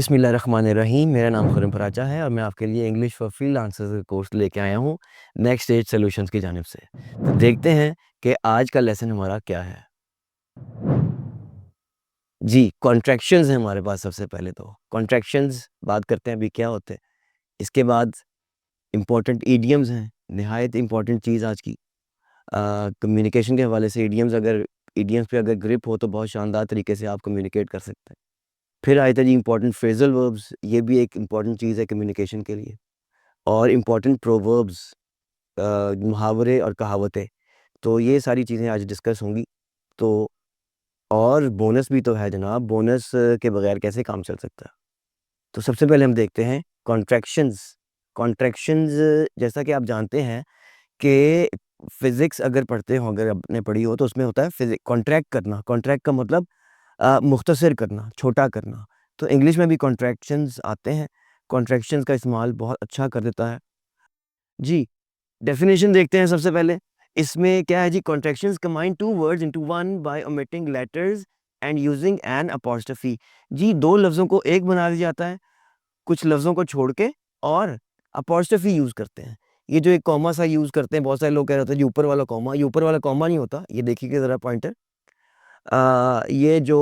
बिस्मिल्लाहिर्रहमानिर्रहीम। मेरा नाम खुरम फराचा है और मैं आपके लिए इंग्लिश फॉर फ्रीलांसर्स का कोर्स लेके आया हूँ नेक्स्ट स्टेज सॉल्यूशंस की जानिब से। तो देखते हैं कि आज का लेसन हमारा क्या है। जी, कॉन्ट्रैक्शंस हैं हमारे पास। सबसे पहले तो कॉन्ट्रैक्शंस बात करते हैं अभी क्या होते हैं। इसके बाद इम्पोर्टेंट ईडियम्स हैं, निहायत इम्पोर्टेंट चीज़ आज की। कम्युनिकेशन के हवाले से ईडियम्स पे अगर ग्रिप हो तो बहुत शानदार तरीके से आप कम्युनिकेट कर सकते हैं। फिर आए थे जी इम्पोर्टेंट फ्रेज़ल वर्ब्स, ये भी एक इम्पोर्टेंट चीज़ है कम्युनिकेशन के लिए। और इम्पोर्टेंट प्रोवर्ब्स, मुहावरे और कहावतें। तो ये सारी चीज़ें आज डिस्कस होंगी। तो और बोनस भी तो है जनाब, बोनस के बगैर कैसे काम चल सकता है। तो सबसे पहले हम देखते हैं कॉन्ट्रैक्शंस। कॉन्ट्रैक्शंस, जैसा कि आप जानते हैं कि फ़िज़िक्स अगर पढ़ते हो, अगर आपने पढ़ी हो, तो उसमें होता है कॉन्ट्रैक्ट करना। कॉन्ट्रैक्ट का मतलब मुख्तसर करना, छोटा करना। तो इंग्लिश में भी कॉन्ट्रैक्शंस आते हैं। कॉन्ट्रैक्शंस का इस्तेमाल बहुत अच्छा कर देता है। जी, डेफिनेशन देखते हैं सबसे पहले। इसमें क्या है जी, contractions combine two words into one by omitting letters and using an apostrophe. जी, 2 लफ्ज़ों को एक बना दिया जाता है, कुछ लफ्ज़ों को छोड़ के, और अपॉस्ट्रोफी यूज़ करते हैं। ये जो एक कॉमा सा यूज़ करते हैं, बहुत सारे लोग कह रहे होते हैं जी ऊपर वाला कॉमा, ये ऊपर वाला कॉमा नहीं होता। ये देखिएगा ज़रा पॉइंटर। ये जो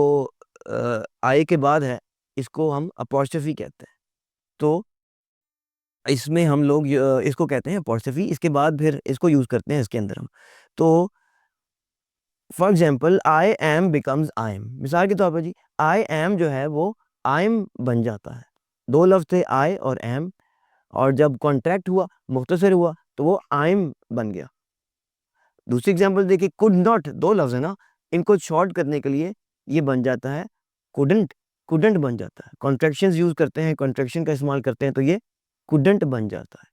आई के बाद है, इसको हम अपॉस्ट्रोफी कहते हैं। तो इसमें हम लोग इसको कहते हैं अपॉस्ट्रोफी। इसके बाद फिर इसको यूज़ करते हैं इसके अंदर हम। तो for example, I am becomes I am. मिसाल के तौर पर जी, आई एम जो है वो आई एम बन जाता है। 2 लफ्ज़ थे आई और एम, और जब कॉन्ट्रैक्ट हुआ, मुख्तसर हुआ, तो वो आई एम बन गया। दूसरी एग्ज़ाम्पल देखिए, कुड नॉट, 2 लफ्ज़ है ना, इनको शॉर्ट करने के लिए ये बन जाता है कुडन्ट। कुडन्ट बन जाता है। कॉन्ट्रैक्शंस यूज़ करते हैं, कॉन्ट्रैक्शन का इस्तेमाल करते हैं, तो ये कुडन्ट बन जाता है।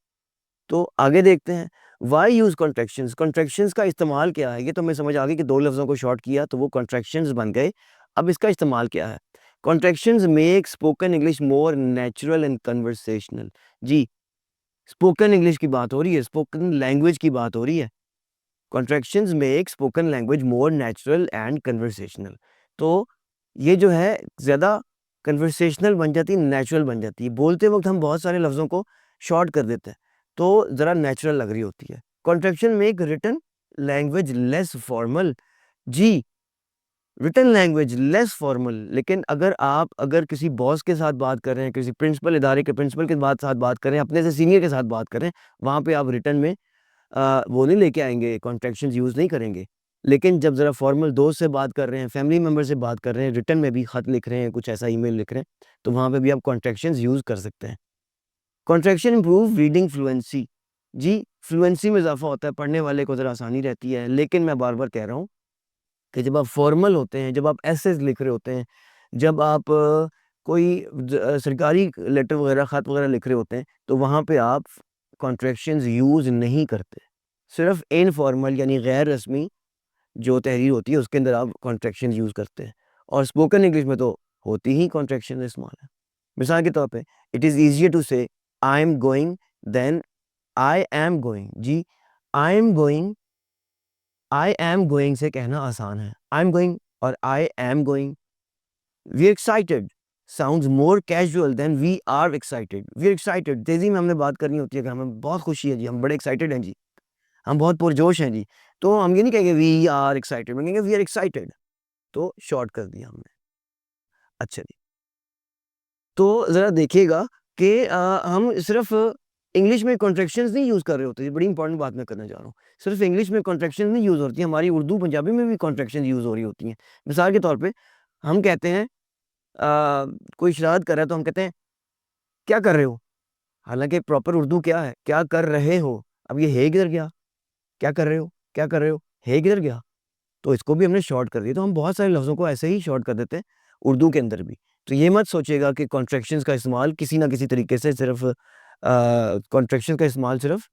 तो आगे देखते हैं, व्हाई यूज़ कॉन्ट्रैक्शंस। कॉन्ट्रैक्शंस का इस्तेमाल क्या है? ये तो हमें समझ आ गई कि 2 लफ्ज़ों को शॉर्ट किया तो वो कॉन्ट्रैक्शंस बन गए। अब इसका इस्तेमाल क्या है? Contractions make spoken English more natural and conversational. जी, स्पोकन इंग्लिश की बात हो रही है, स्पोकन लैंग्वेज की बात हो रही है। Contractions make spoken language more natural and conversational. तो ये जो है ज़्यादा कन्वर्सेशनल बन जाती है, नेचुरल बन जाती है। बोलते वक़्त हम बहुत सारे लफ्ज़ों को शॉर्ट कर देते हैं, तो ज़रा नेचुरल लग रही होती है। Contraction make written language less formal. जी, रिटन लैंग्वेज लेस फॉर्मल। लेकिन अगर किसी बॉस के साथ बात कर रहे हैं, किसी प्रिंसिपल, इदारे के प्रिंसिपल के साथ बात कर रहे हैं, अपने से सीनियर के साथ बात कर रहे हैं, वहाँ पे आप रिटन में वो नहीं लेके आएँगे, कॉन्ट्रैक्शंस यूज़ नहीं करेंगे। लेकिन जब ज़रा फॉर्मल दोस्त से बात कर रहे हैं, फैमिली मेंबर से बात कर रहे हैं, रिटन में भी खत लिख रहे हैं, कुछ ऐसा ईमेल लिख रहे हैं, तो वहाँ पे भी आप कॉन्ट्रैक्शंस यूज़ कर सकते हैं। Contraction improve reading fluency. जी, फ्लुएंसी में इज़ाफ़ा होता है, पढ़ने वाले को ज़रा आसानी रहती है। लेकिन मैं बार-बार कह रहा हूँ कि जब आप फॉर्मल होते हैं, जब आप एसेज़ लिख रहे होते हैं, जब आप कोई सरकारी लेटर वगैरह, खत वगैरह लिख रहे होते हैं, तो वहाँ पे आप कॉन्ट्रैक्शंस यूज़ नहीं करते। सिर्फ़ इनफॉर्मल यानी गैर रस्मी जो तहरीर होती है, उसके अंदर आप कॉन्ट्रैक्शंस यूज़ करते हैं। और स्पोकन इंग्लिश में तो होती ही कॉन्ट्रैक्शन का इस्तेमाल है। मिसाल के तौर पे, it is easier to say I am going than I am going. जी, आई एम गोइंग से कहना आसान है। आई एम गोइंग और I am going. We are excited sounds more casual than we are excited. We are excited, तेज़ी में हमने बात करनी होती है कि हमें बहुत खुशी है जी, हम बड़े एक्साइटेड हैं जी, हम बहुत पुरजोश हैं जी। तो हम ये नहीं कहेंगे वी आर एक्साइटेड, हम कहेंगे वी आर एक्साइटेड। तो शॉर्ट कर दिया हमने। अच्छा जी। तो ज़रा देखिएगा कि हम सिर्फ़ इंग्लिश में कॉन्ट्रैक्शंस नहीं यूज़ कर रहे होते। ये बड़ी इंपॉर्टेंट बात मैं करना चाह रहा हूँ। सिर्फ़ इंग्लिश में कॉन्ट्रैक्शंस नहीं यूज़ होती हैं, हमारी उर्दू, पंजाबी में भी कॉन्ट्रैक्शंस यूज़ हो रही होती हैं। मिसाल के तौर पे, हम कहते हैं कोई शरारत कर रहा है तो हम कहते हैं, "क्या कर रहे हो?" हालाँकि प्रॉपर उर्दू क्या है? क्या कर रहे हो? अब ये है किधर गया? क्या कर रहे हो? क्या कर रहे हो? है किधर गया? तो इसको भी हमने शॉर्ट कर दिया। तो हम बहुत सारे लफ्ज़ों को ऐसे ही शॉर्ट कर देते हैं, उर्दू के अंदर भी। तो ये मत सोचिएगा कि कॉन्ट्रैक्शंस का इस्तेमाल किसी न किसी तरीके से सिर्फ़ कॉन्ट्रैक्शन का इस्तेमाल सिर्फ़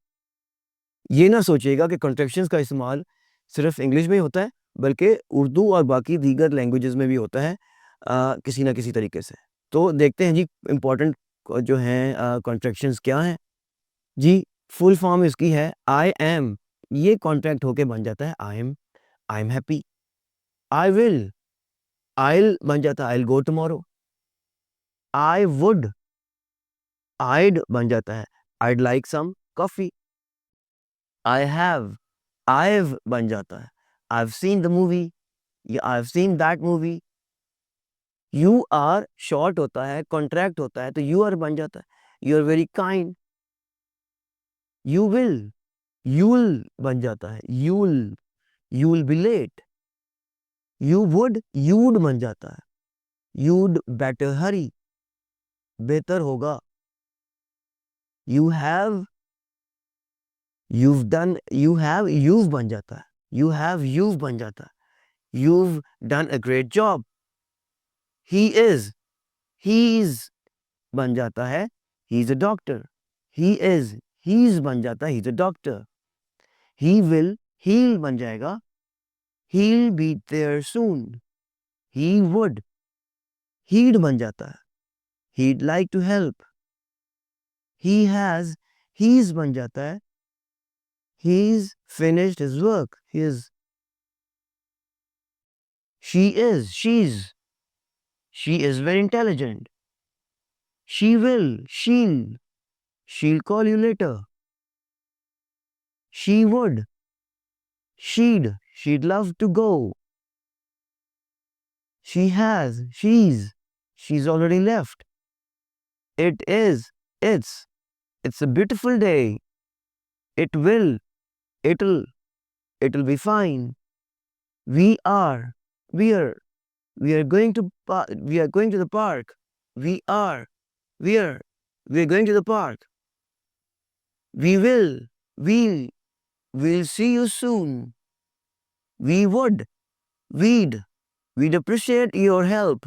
ये ना सोचिएगा कि कॉन्ट्रैक्शंस का इस्तेमाल सिर्फ़ इंग्लिश में ही होता है, बल्कि उर्दू और बाकी दीगर लैंग्वेजेज़ में भी होता है किसी न किसी तरीके से। तो देखते हैं जी इम्पोर्टेंट जो हैं कॉन्ट्रैक्शंस क्या हैं? जी, फुल फॉर्म इसकी है आई एम। ये कॉन्ट्रैक्ट होके बन जाता है I am happy. I will, I'll बन जाता है I will go tomorrow. I would, I'd बन जाता है I'd like some coffee. I have, I've बन जाता है I've seen the movie या I've seen that movie. You are short होता है, contract होता है तो you are बन जाता है You are very kind. You will, you'll बन जाता है you'll be late. You would, you'd बन जाता है You'd better hurry. बेहतर होगा You have, you've done, you have, you've बन जाता है You have, you've बन जाता है You've done a great job. He is, he's बन जाता है He's a doctor. He is, he's बन जाता है He's a doctor. He will, he'll बन जाएगा He'll be there soon. He would, he'd बन जाता है He'd like to help. He has, he's बन जाता है He's finished his work. She is, she is very intelligent. She will, she'll call you later. She would, she'd love to go. She has, she's already left. It is, it's a beautiful day. It will, it'll be fine. We are, we are going to, we are going to the park. We are, we're going to the park. We will, we'll see you soon. We would, we'd appreciate your help.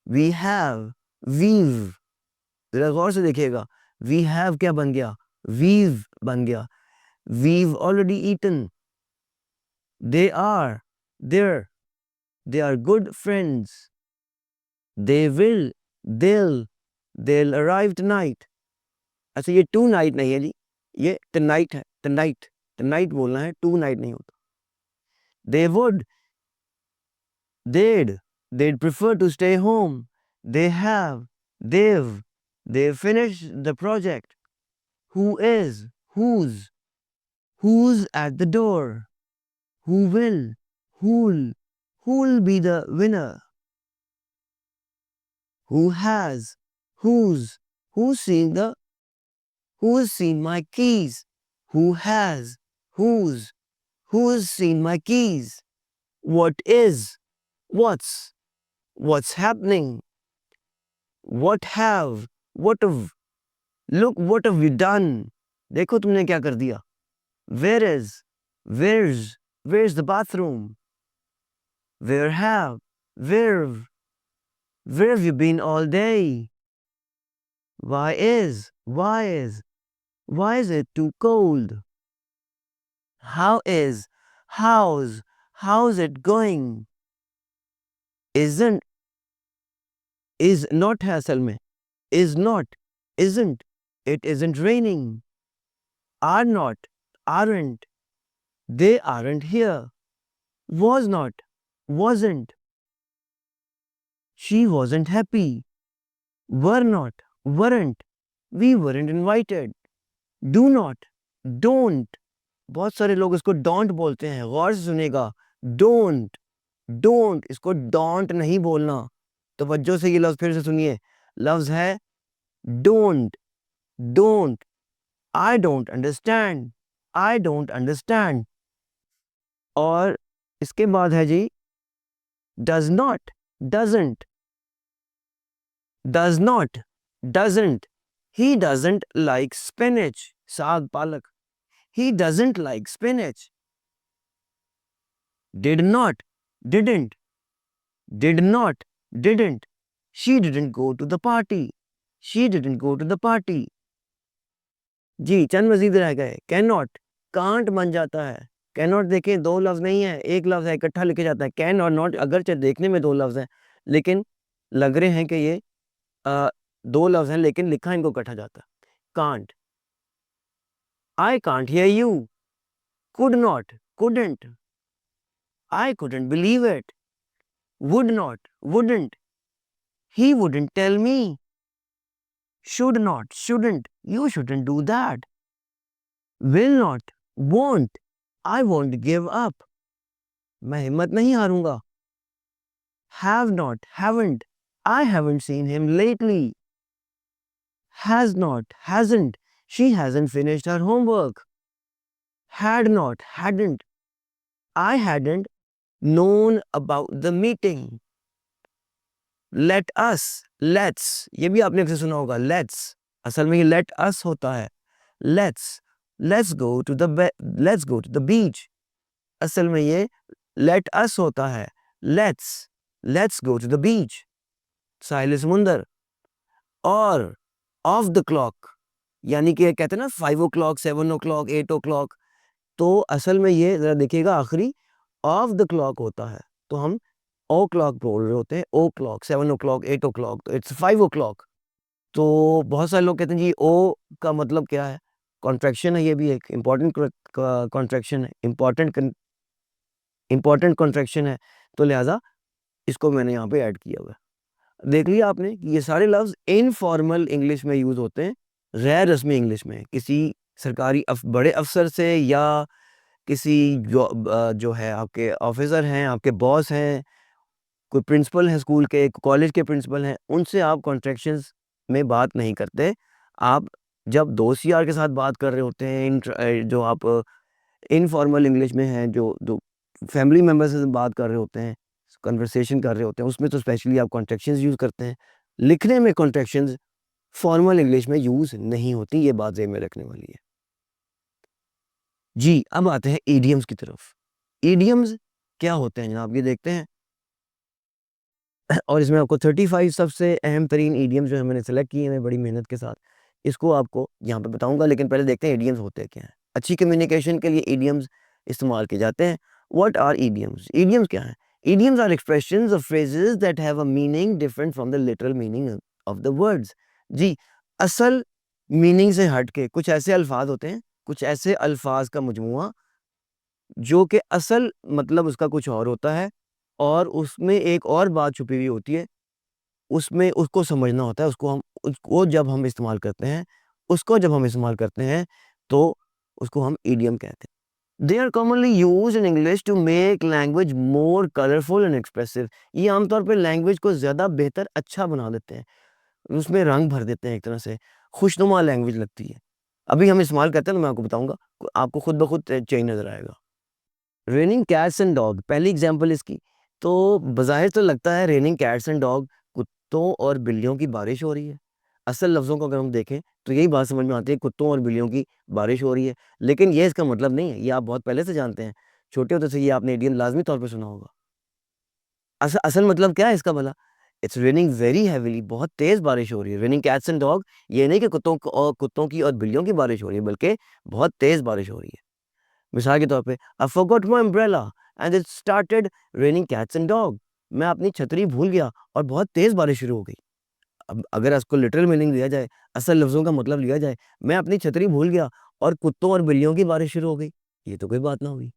We have, we've, जरा गौर से देखिएगा we have क्या बन गया we've बन गया we've already eaten. They are, they are good friends. They will, they'll arrive tonight. अच्छा ये टू नाइट नहीं है जी ये tonight है tonight बोलना है टू नाइट नहीं होता They would, they'd prefer to stay home. They have, they've finished the project. Who is, who's at the door? Who will, who'll be the winner? Who has, who's seen my keys? Who has, who's seen my keys? What is, what's happening? What have, look what have you done? देखो तुमने क्या कर दिया? Where's the bathroom? Where have you been all day? Why is it too cold? How's it going? Isn't, is not है असल में is not, isn't, it isn't raining. Are not, aren't, they aren't here. Was not, wasn't, she wasn't happy. Were not, weren't, we weren't invited. Do not, don't, बहुत सारे लोग इसको don't बोलते हैं गौर से सुनेगा don't इसको don't नहीं बोलना तवज्जो से ये लफ्ज़ फिर से सुनिए लफ्ज़ है don't I don't understand और इसके बाद है जी does not doesn't he doesn't like spinach साग पालक he doesn't like spinach did not didn't she didn't go to the party जी चंद मजीद रह गए cannot can't बन जाता है cannot देखें दो लफ्ज़ नहीं है एक लफ्ज़ है इकट्ठा लिखे जाता है can और not अगरचे देखने में दो लफ्ज़ हैं लेकिन लग रहे हैं कि ये दो लफ्ज़ हैं लेकिन लिखा इनको इकट्ठा जाता है can't I can't hear you could not couldn't I couldn't believe it would not wouldn't He wouldn't tell me. Should not, shouldn't, you shouldn't do that. Will not, won't, I won't give up. मैं हिम्मत नहीं हारूंगा. Have not, haven't, I haven't seen him lately. Has not, hasn't, she hasn't finished her homework. Had not, hadn't, I hadn't known about the meeting. Let us, let's, ये भी आपने अक्सर सुना होगा. Let's, असल में ये let us होता है. Let's go to the beach. असल में ये let us होता है. Let's go to the beach. साहिल समुंदर. और off the clock, यानी कि कहते हैं ना 5 o'clock, 7 o'clock, 8 o'clock. तो असल में ये जरा देखिएगा आखिरी ऑफ द क्लॉक होता है. तो हम ओ क्लॉक बोल रहे होते हैं. ओ क्लॉक, 7 o'clock, 8 o'clock, तो इट्स 5 o'clock. तो बहुत सारे लोग कहते हैं जी ओ का मतलब क्या है. कॉन्ट्रैक्शन है. ये भी एक इंपॉर्टेंट कॉन्ट्रैक्शन है. इंपॉर्टेंट कॉन्ट्रैक्शन है. तो लिहाजा इसको मैंने यहाँ पे ऐड किया हुआ है. देख लिया आपने कि ये सारे लफ्ज़ इनफॉर्मल इंग्लिश में यूज़ होते हैं. गैर रस्मी इंग्लिश में किसी सरकारी बड़े अफसर से या किसी जो है आपके ऑफिसर हैं, आपके बॉस हैं, कोई प्रिंसिपल है स्कूल के, कॉलेज के प्रिंसिपल हैं, उनसे आप कॉन्ट्रैक्शंस में बात नहीं करते. आप जब दोस्त यार के साथ बात कर रहे होते हैं, जो आप इनफॉर्मल इंग्लिश में हैं, जो फैमिली मेम्बर से बात कर रहे होते हैं, कन्वर्सेशन कर रहे होते हैं, उसमें तो स्पेशली आप कॉन्ट्रैक्शंस यूज़ करते हैं. लिखने में कॉन्ट्रैक्शंस फॉर्मल इंग्लिश में यूज़ नहीं होती. ये बात ज़हन में रखने वाली है. जी, अब आते हैं इडियम्स की तरफ. इडियम्स क्या होते हैं जनाब, ये देखते हैं. और इसमें आपको 35 सबसे अहम तरीन इडियम्स जो है मैंने सेलेक्ट किए हैं बड़ी मेहनत के साथ. इसको आपको यहाँ पे बताऊंगा, लेकिन पहले देखते हैं इडियम्स होते क्या हैं. अच्छी कम्युनिकेशन के लिए इडियम्स इस्तेमाल किए जाते हैं. What are idioms? इडियम्स क्या हैं? Idioms are expressions of phrases that have a meaning different from the literal meaning of the words. जी, असल मीनिंग से हट के कुछ ऐसे अल्फाज होते हैं, कुछ ऐसे अल्फाज का मजमुआ जो कि असल मतलब उसका कुछ और होता है और उसमें एक और बात छुपी हुई होती है. उसमें उसको समझना होता है. उसको जब हम इस्तेमाल करते हैं तो उसको हम इडियम कहते हैं. They are commonly used in English to make language more colourful and expressive. ये आमतौर पे लैंग्वेज को ज़्यादा बेहतर अच्छा बना देते हैं, उसमें रंग भर देते हैं, एक तरह से खुशनुमा लैंग्वेज लगती है. अभी हम इस्तेमाल करते हैं तो मैं आपको बताऊंगा, आपको खुद ब खुद चेंज नज़र आएगा. रेनिंग कैट्स एंड डॉग, पहली एग्जांपल इसकी. तो बज़ाहिर तो लगता है रेनिंग कैट्स एंड डॉग, कुत्तों और बिल्लियों की बारिश हो रही है. असल लफ्ज़ों को अगर हम देखें तो यही बात समझ में आती है, कुत्तों और बिल्लियों की बारिश हो रही है. लेकिन ये इसका मतलब नहीं है. ये आप बहुत पहले से जानते हैं. छोटे होते से ये आपने इडियम लाज़मी तौर पे सुना होगा. असल मतलब क्या है इसका भला? इट्स रेनिंग वेरी हेवीली, बहुत तेज़ बारिश हो रही है. रेनिंग कैट्स एंड डॉग, ये नहीं कि कुत्तों की और बिल्लियों की बारिश हो रही है, बल्कि बहुत तेज़ बारिश हो रही है. मिसाल के तौर पे, I forgot my umbrella and it started raining cats and dog. मैं अपनी छतरी भूल गया और बहुत तेज़ बारिश शुरू हो गई. अब अगर इसको लिटरल मीनिंग लिया जाए, असल लफ्ज़ों का मतलब लिया जाए, मैं अपनी छतरी भूल गया और कुत्तों और बिल्लियों की बारिश शुरू हो गई, ये तो कोई बात ना हुई.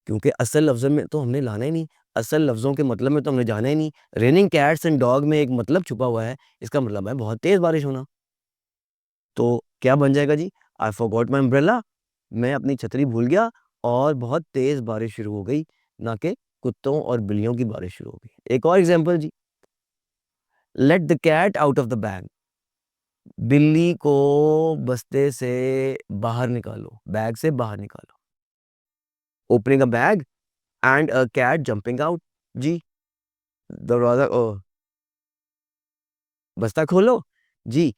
क्योंकि असल लफ्ज़ में तो हमने लाना ही नहीं, असल लफ्ज़ों के मतलब में तो हमने जाना ही नहीं. रेनिंग कैट्स एंड डॉग में एक मतलब छुपा हुआ है, इसका मतलब है बहुत तेज़ बारिश होना. तो क्या बन जाएगा जी? आई फॉरगॉट माय अम्ब्रेला, मैं अपनी छतरी भूल गया और बहुत तेज़ बारिश शुरू हो गई, ना कि कुत्तों और बिल्लियों की बारिश शुरू हो गई. एक और एग्ज़ाम्पल जी, let the cat out of the bag. बिल्ली को बस्ते से बाहर निकालो, बैग से बाहर निकालो. Opening a bag and a cat jumping out. जी, दरवाज़ा बस्ता खोलो. जी,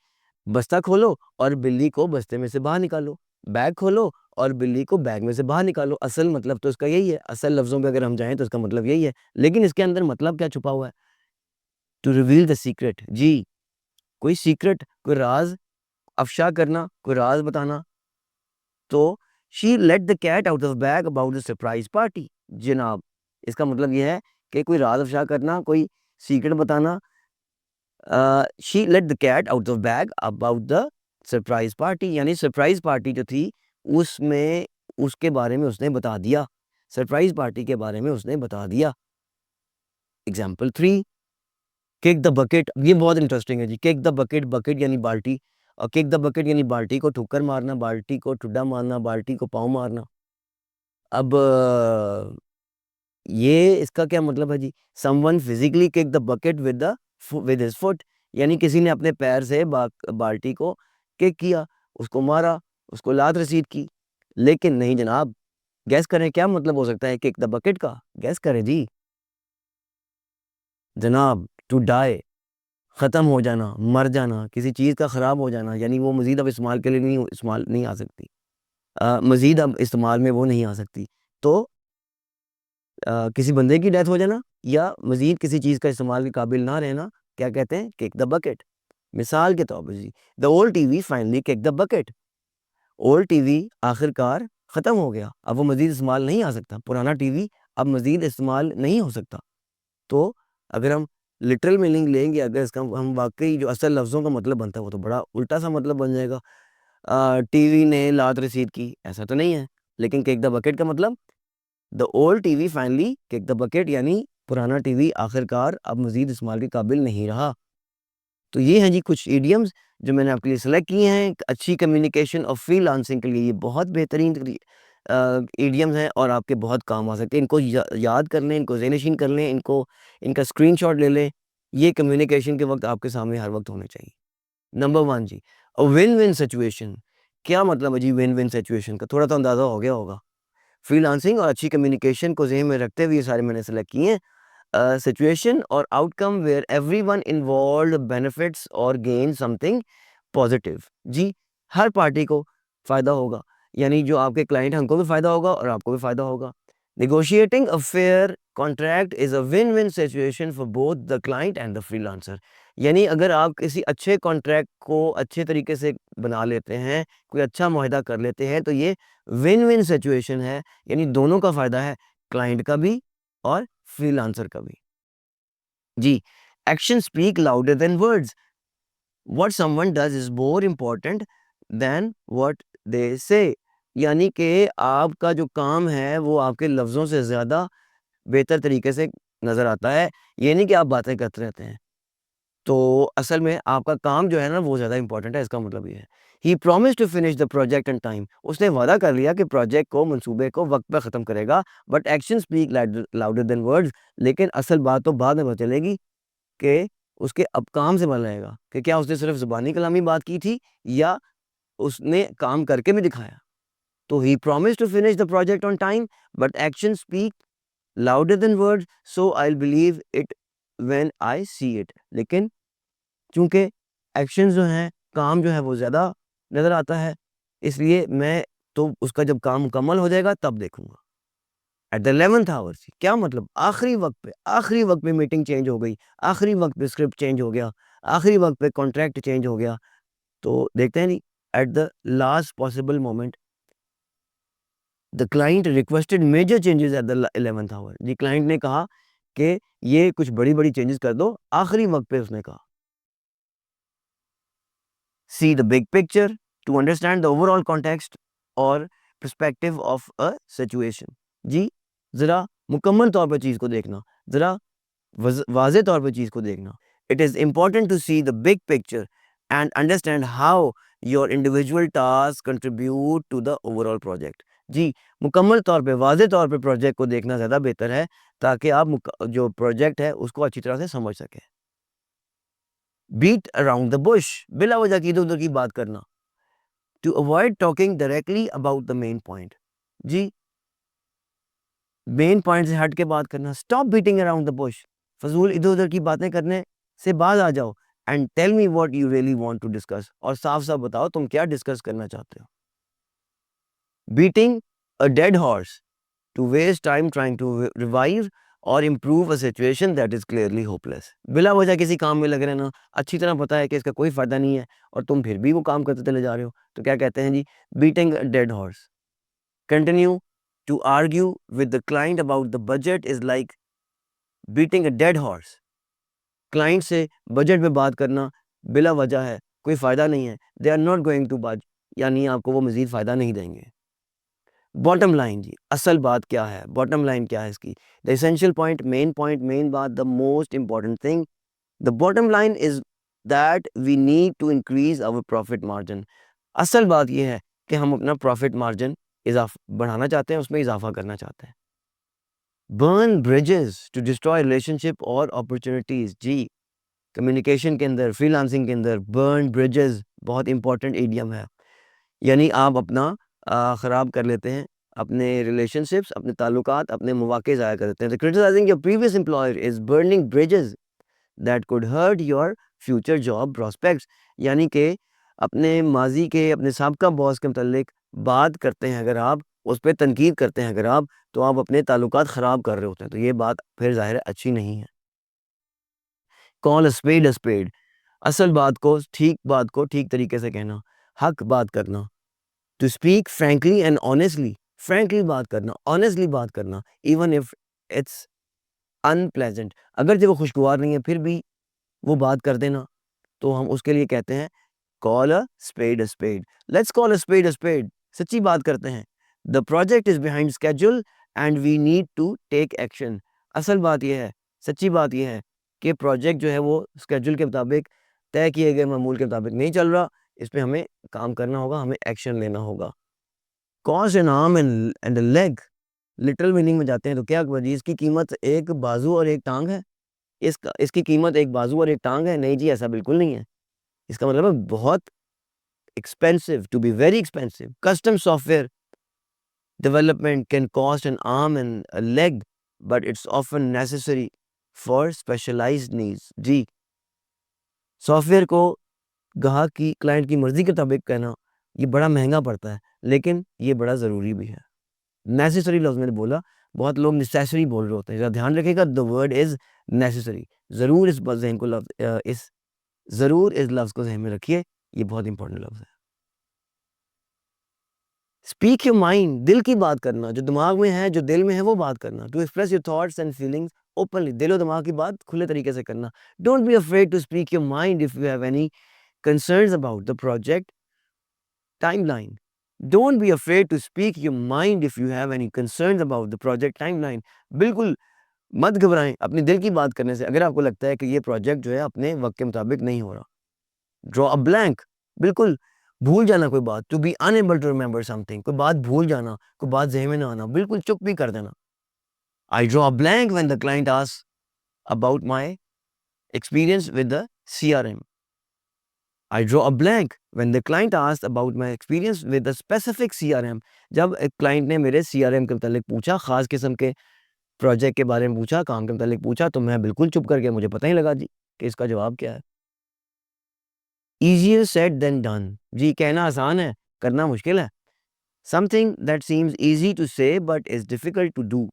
बस्ता खोलो और बिल्ली को बस्ते में से बाहर निकालो. बैग खोलो और बिल्ली को बैग में से बाहर निकालो. असल मतलब तो इसका यही है. असल लफ्ज़ों पे अगर हम जाएँ तो इसका मतलब यही है. लेकिन इसके अंदर मतलब क्या छुपा हुआ है? To reveal the secret. जी, कोई सीक्रेट, कोई राज़ अफ़शा करना, कोई राज़ बताना. तो she let the cat out of bag about the surprise party. जनाब, इसका मतलब ये है कि कोई राज़ अफ़शा करना, कोई सीक्रेट बताना. She let the cat out of bag about the surprise party, यानी सरप्राइज पार्टी जो थी उसमें उसके बारे में उसने बता दिया. सरप्राइज पार्टी के बारे में उसने बता दिया. एग्जाम्पल 3, किक द बकेट, ये बहुत इंटरेस्टिंग है जी। किक द बकेट, बकेट यानी बाल्टी, और किक द बकेट यानी बाल्टी को ठोकर मारना, बाल्टी को ठुड्डा मारना, बाल्टी को पाँव मारना। अब ये इसका क्या मतलब है जी? Someone physically kick the bucket with his foot, यानी किसी ने अपने पैर से बाल्टी को किक किया, उसको मारा, उसको लात रसीद की। लेकिन नहीं जनाब, गैस करें क्या मतलब हो सकता है किक द बकेट का? गैस करें जी। जनाब, टू डाई, ख़त्म हो जाना, मर जाना, किसी चीज़ का ख़राब हो जाना, यानी वो मज़ीद अब इस्तेमाल के लिए इस्तेमाल नहीं आ सकती। मज़ीद अब इस्तेमाल में वो नहीं आ सकती। तो किसी बंदे की डेथ हो जाना या मज़ीद किसी चीज़ का इस्तेमाल के काबिल ना रहना, क्या कहते हैं? Kick the bucket. मिसाल के तौर पे जी, the old TV finally kick the bucket. Old TV आखिरकार ख़त्म हो गया, अब वो मज़ीद इस्तेमाल नहीं आ सकता। पुराना टीवी अब मज़ीद इस्तेमाल नहीं हो सकता। तो अगर हम लिटरल मीनिंग लेंगे, अगर इसका हम वाक़ई जो असल लफ्ज़ों का मतलब बनता है, वो तो बड़ा उल्टा-सा मतलब बन जाएगा। टीवी ने लात रसीद की, ऐसा तो नहीं है। लेकिन किक द बकेट का मतलब, the old TV finally kick the bucket, यानी पुराना टीवी आखिरकार अब मज़ीद इस्तेमाल के काबिल नहीं रहा। तो ये हैं जी कुछ इडियम्स जो मैंने आपके लिए सेलेक्ट किए हैं। अच्छी कम्युनिकेशन और फ्रीलांसिंग के लिए ये बहुत बेहतरीन इडियम्स हैं और आपके बहुत काम आ सकते हैं। इनको याद कर लें, इनको ज़हन-नशीन कर लें, इनका स्क्रीनशॉट ले लें। ये कम्युनिकेशन के वक़्त आपके सामने हर वक़्त होने चाहिए। नंबर 1 जी, अ विन-विन सिचुएशन। क्या मतलब है जी विन-विन सिचुएशन का? थोड़ा तो अंदाज़ा हो गया होगा। फ्रीलांसिंग और अच्छी कम्युनिकेशन को ज़हन में रखते हुए ये सारे मैंने सेलेक्ट किए हैं। सिचुएशन और outcome where everyone involved benefits और गेन समथिंग पॉजिटिव। जी, हर पार्टी को फ़ायदा होगा, यानी जो आपके क्लाइंट हैं उनको भी फ़ायदा होगा और आपको भी फ़ायदा होगा। Negotiating a fair contract is a win win situation for both the client and the freelancer. यानी अगर आप किसी अच्छे कॉन्ट्रैक्ट को अच्छे तरीके से बना लेते हैं, कोई अच्छा मुआहदा कर लेते हैं, तो ये विन-विन सिचुएशन है, यानी दोनों का फ़ायदा है, क्लाइंट का भी और फ्रीलांसर का भी। जी, action speak louder than words. What someone does is more important than what they say. यानी कि आपका जो काम है वो आपके लफ्ज़ों से ज़्यादा बेहतर तरीके से नज़र आता है। ये नहीं कि आप बातें करते रहते हैं। तो असल में आपका काम जो है ना वो ज़्यादा इम्पोर्टेंट है, इसका मतलब ये है। He promised to finish the project in time. उसने वादा कर लिया कि प्रोजेक्ट को, मंसूबे को वक़्त पे ख़त्म करेगा, but action speak louder than words. लेकिन असल बात तो बाद में पता चलेगी कि उसके अब काम से बना रहेगा कि क्या उसने सिर्फ़ ज़ुबानी कलामी बात की थी या उसने काम करके भी दिखाया। तो he promised to finish the project on time, but action speak louder than words, so I will believe it when I see it. लेकिन चूँकि एक्शंस जो हैं, काम जो है वो ज़्यादा नज़र आता है, इसलिए मैं तो उसका जब काम मुकम्मल हो जाएगा तब देखूँगा। एट द 11th आवर, क्या मतलब? आखिरी वक़्त पे मीटिंग चेंज हो गई, आखिरी वक़्त पे स्क्रिप्ट चेंज हो गया, आखिरी वक़्त पे कॉन्ट्रैक्ट चेंज हो गया। तो देखते हैं नहीं, at the last possible moment the client requested major changes at the 11th hour. जी, क्लाइंट ने कहा कि ये कुछ बड़ी-बड़ी चेंजेस कर दो, आखिरी वक़्त पे उसने कहा। See the big picture to understand the overall context और perspective of a situation। जी, ज़रा मुकम्मल तौर पर चीज़ को देखना, ज़रा वाज़े तौर पे चीज़ को देखना। It is important to see the big picture and understand how your individual tasks contribute to the overall project। जी, मुकम्मल तौर पे, वाज़े तौर पे प्रोजेक्ट को देखना ज़्यादा बेहतर है, ताकि आप जो प्रोजेक्ट है उसको अच्छी तरह से समझ सकें। बीट अराउंड द बुश, बिला वजह की इधर-उधर की बात करना। To avoid talking directly about the main point. जी, मेन पॉइंट से हट के बात करना। Stop beating around the bush. फजूल इधर-उधर की बातें करने से बाज आ जाओ and tell me what you really want to discuss, और साफ-साफ बताओ तुम क्या डिस्कस करना चाहते हो। Beating a dead horse, to waste time trying to revive और improve a situation that is clearly hopeless. बिला वजह किसी काम में लगे रहना, अच्छी तरह पता है कि इसका कोई फायदा नहीं है और तुम फिर भी वो काम करते चले जा रहे हो, तो क्या कहते हैं जी? Beating a dead horse. Continue to argue with the client about the budget is like beating a dead horse. Client से बजट में बात करना बिला वजह है, कोई फायदा नहीं है। They are not going to budge, यानी आपको वो मजीद फायदा नहीं देंगे। बॉटम लाइन जी, असल बात क्या है? बॉटम लाइन क्या है इसकी? द एसेंशियल पॉइंट, मेन बात, the most important thing the bottom line is that we need to increase our profit margin. असल बात यह है कि हम अपना प्रॉफिट मार्जिन बढ़ाना चाहते हैं, उसमें इजाफा करना चाहते हैं। Burn bridges to destroy relationship और अपॉर्चुनिटीज। जी, कम्युनिकेशन के अंदर, फ्रीलांसिंग के अंदर बर्न ब्रिजेस बहुत इंपॉर्टेंट इडियम है। यानी आप अपना ख़राब कर लेते हैं अपने रिलेशनशिप्स, अपने ताल्लुकात, अपने मौक़े ज़ाया कर देते हैं। Criticising your previous employer is burning bridges that could hurt your future job prospects. यानी कि अपने माजी के, अपने साबका बॉस के मतलब बात करते हैं अगर आप, उस पर तनकीद करते हैं अगर आप, तो आप अपने ताल्लुकात ख़राब कर रहे होते हैं। तो ये बात फिर ज़ाहिर है अच्छी नहीं है। Call a spade. असल बात को, ठीक बात को ठीक तरीके से कहना, हक बात करना। To speak frankly and honestly, frankly बात करना, ऑनेस्टली बात करना, इवन इफ इट्स अनप्लेजेंट। अगर जब वो खुशगवार नहीं है फिर भी वो बात कर देना, तो हम उसके लिए कहते हैं call a spade a spade. Let's call a spade a spade. सच्ची बात करते हैं। The project is behind schedule and we need to take action. असल बात यह है, सच्ची बात यह है कि प्रोजेक्ट जो है वो स्केड्यूल के मुताबिक, तय किए गए मामूल के मुताबिक नहीं चल रहा। इस पे हमें काम करना होगा, हमें एक्शन लेना होगा। Cost N arm and leg. Literal meaning में जाते हैं तो क्या जी, इसकी कीमत एक बाजू और एक टांग है। इसकी कीमत एक बाजू और एक टांग है? नहीं जी, ऐसा बिल्कुल नहीं है। इसका मतलब है बहुत expensive, to be very expensive. Custom software development can cost an arm and a leg, but it's often necessary for specialized needs। जी, सॉफ्टवेयर को ग्राहक की, क्लाइंट की मर्जी के मुताबिक कहना ये बड़ा महंगा पड़ता है, लेकिन ये बड़ा ज़रूरी भी है। नेसेसरी लफ्ज़ मैंने बोला, बहुत लोग नेसेसरी बोल रहे होते हैं। ज़रा ध्यान रखिएगा, द वर्ड इज़ नेसेसरी। ज़रूर इस ज़हन को ज़रूर इस लफ्ज़ को ज़हन में रखिए, ये बहुत इंपॉर्टेंट लफ्ज़ है। स्पीक योर माइंड, दिल की बात करना, जो दिमाग में है, जो दिल में है वो बात करना। To express your thoughts and feelings openly, दिल और दिमाग की बात खुले तरीके से करना। Don't be afraid to speak your mind if you have any concerns about the project timeline। Don't be afraid to speak your mind if you have any concerns about the project timeline। बिल्कुल मत घबराएं अपने दिल की बात करने से, अगर आपको लगता है कि ये प्रोजेक्ट जो है अपने वक्त के मुताबिक नहीं हो रहा। ड्रॉ अ ब्लैंक, बिल्कुल भूल जाना कोई बात। To be unable to remember something, कोई बात भूल जाना, कोई बात ज़हन में ना आना, बिल्कुल चुप भी कर देना। I draw a blank when the client asks about my experience with the CRM। I draw a blank when the client asked about my experience with a specific CRM। जब एक क्लाइंट ने मेरे CRM के मतलब पूछा, ख़ास किस्म के प्रोजेक्ट के बारे में पूछा, काम के मतलब पूछा, तो मैं बिल्कुल चुप कर गया, मुझे पता ही लगा जी कि इसका जवाब क्या है। Easier said than done। जी, कहना आसान है, करना मुश्किल है। Something that seems easy to say but is difficult to do।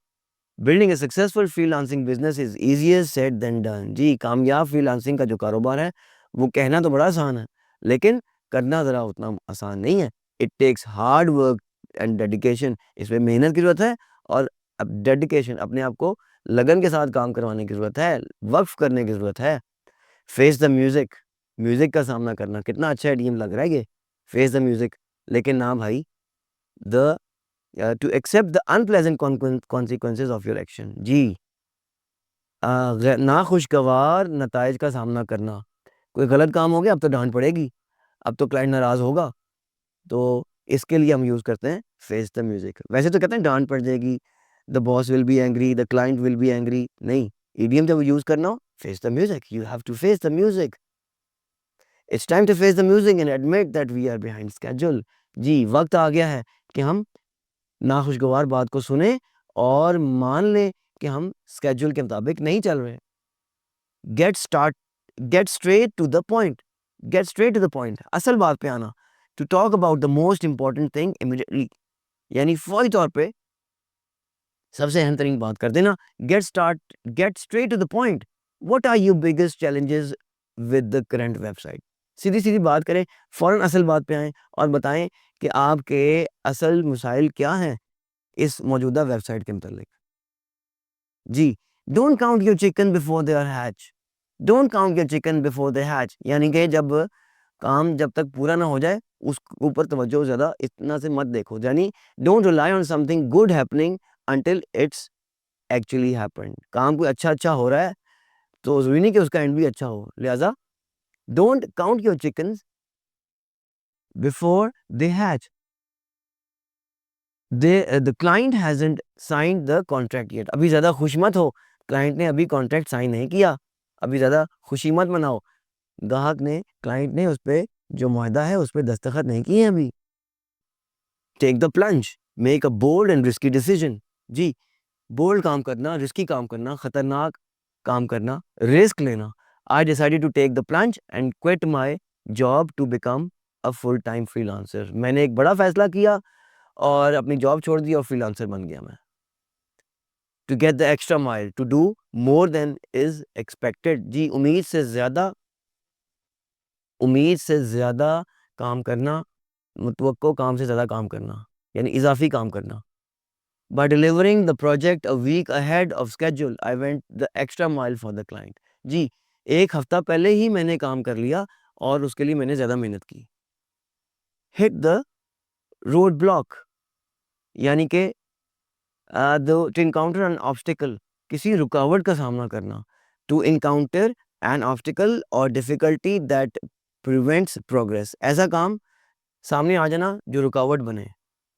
Building a successful freelancing business is easier said than done। जी, कामयाब फ्रीलांसिंग का जो कारोबार है, वो कहना तो बड़ा आसान है, लेकिन करना ज़रा उतना आसान नहीं है। It takes hard work and dedication. इसमें मेहनत की ज़रूरत है और अब डेडिकेशन, अपने आप को लगन के साथ काम करवाने की ज़रूरत है, वक़्फ़ करने की ज़रूरत है। फेस द म्यूज़िक, म्यूज़िक का सामना करना, कितना अच्छा आइडिया लग रहा है ये, फेस द म्यूज़िक। लेकिन ना भाई, the to accept the unpleasant consequences of your action. जी, नाखुशगवार नताइज का सामना करना। कोई गलत काम हो गया, अब तो डांट पड़ेगी, अब तो क्लाइंट नाराज़ होगा, तो इसके लिए हम यूज़ करते हैं फेस द म्यूज़िक। वैसे तो कहते हैं डांट पड़ जाएगी, the boss will be angry, the client will be angry. नहीं, ईडीएम जब यूज़ करना हो, face the music, you have to face the music. It's time to face the music and admit that we are behind schedule. जी, वक्त आ गया है कि हम नाखुशगवार बात को सुने और मान लें कि हम स्केड्यूल के मुताबिक नहीं चल रहे। Get start get straight to the point, get straight to the point, असल बात पे आना। To talk about the most important thing immediately, यानी फौरी तौर पे सबसे अहम तरीन बात कर देना। Get straight to the point. What are your biggest challenges with the current website. सीधी सीधी बात करें, फौरन असल बात पे आएँ और बताएं कि आपके असल मसाइल क्या हैं इस मौजूदा वेबसाइट के मुतालिक। जी, don't count your chicken before they are hatch. Don't count your chicken before they hatch, यानी कि जब तक पूरा ना हो जाए, उस ऊपर तवज्जो ज़्यादा इतना से मत देखो। यानी don't rely on something good happening until it's actually happened. काम कोई अच्छा हो रहा है, तो ज़रूरी नहीं कि उसका एंड भी अच्छा हो। लिहाजा don't count your chickens before they hatch. The client hasn't signed the contract yet. अभी ज़्यादा खुश मत हो, क्लाइंट ने अभी कॉन्ट्रैक्ट साइन नहीं किया, अभी ज़्यादा खुशी मत मनाओ, ग्राहक ने, क्लाइंट ने उस पे जो मुआहदा है उस पे दस्तखत नहीं किए अभी। Take the plunge, make a bold and risky decision. जी, बोल्ड काम करना, रिस्की काम करना, खतरनाक काम करना, रिस्क लेना। I decided to take the plunge and quit my job to become a full time freelancer. मैंने एक बड़ा फैसला किया और अपनी जॉब छोड़ दी और फ्रीलांसर बन गया मैं। To get the extra mile, to do more than is expected. जी, उम्मीद से ज़्यादा काम करना, मुतवक्को काम से ज़्यादा काम करना, यानी इज़ाफ़ी काम करना। By delivering the project a week ahead of schedule, I went the extra mile for the client. जी, 1 हफ्ता पहले ही मैंने काम कर लिया और उसके लिए मैंने ज़्यादा मेहनत की। Hit the road block, यानी कि to encounter an obstacle, किसी रुकावट का सामना करना। To encounter an obstacle or difficulty that prevents progress, ऐसा काम सामने आ जाना जो रुकावट बने,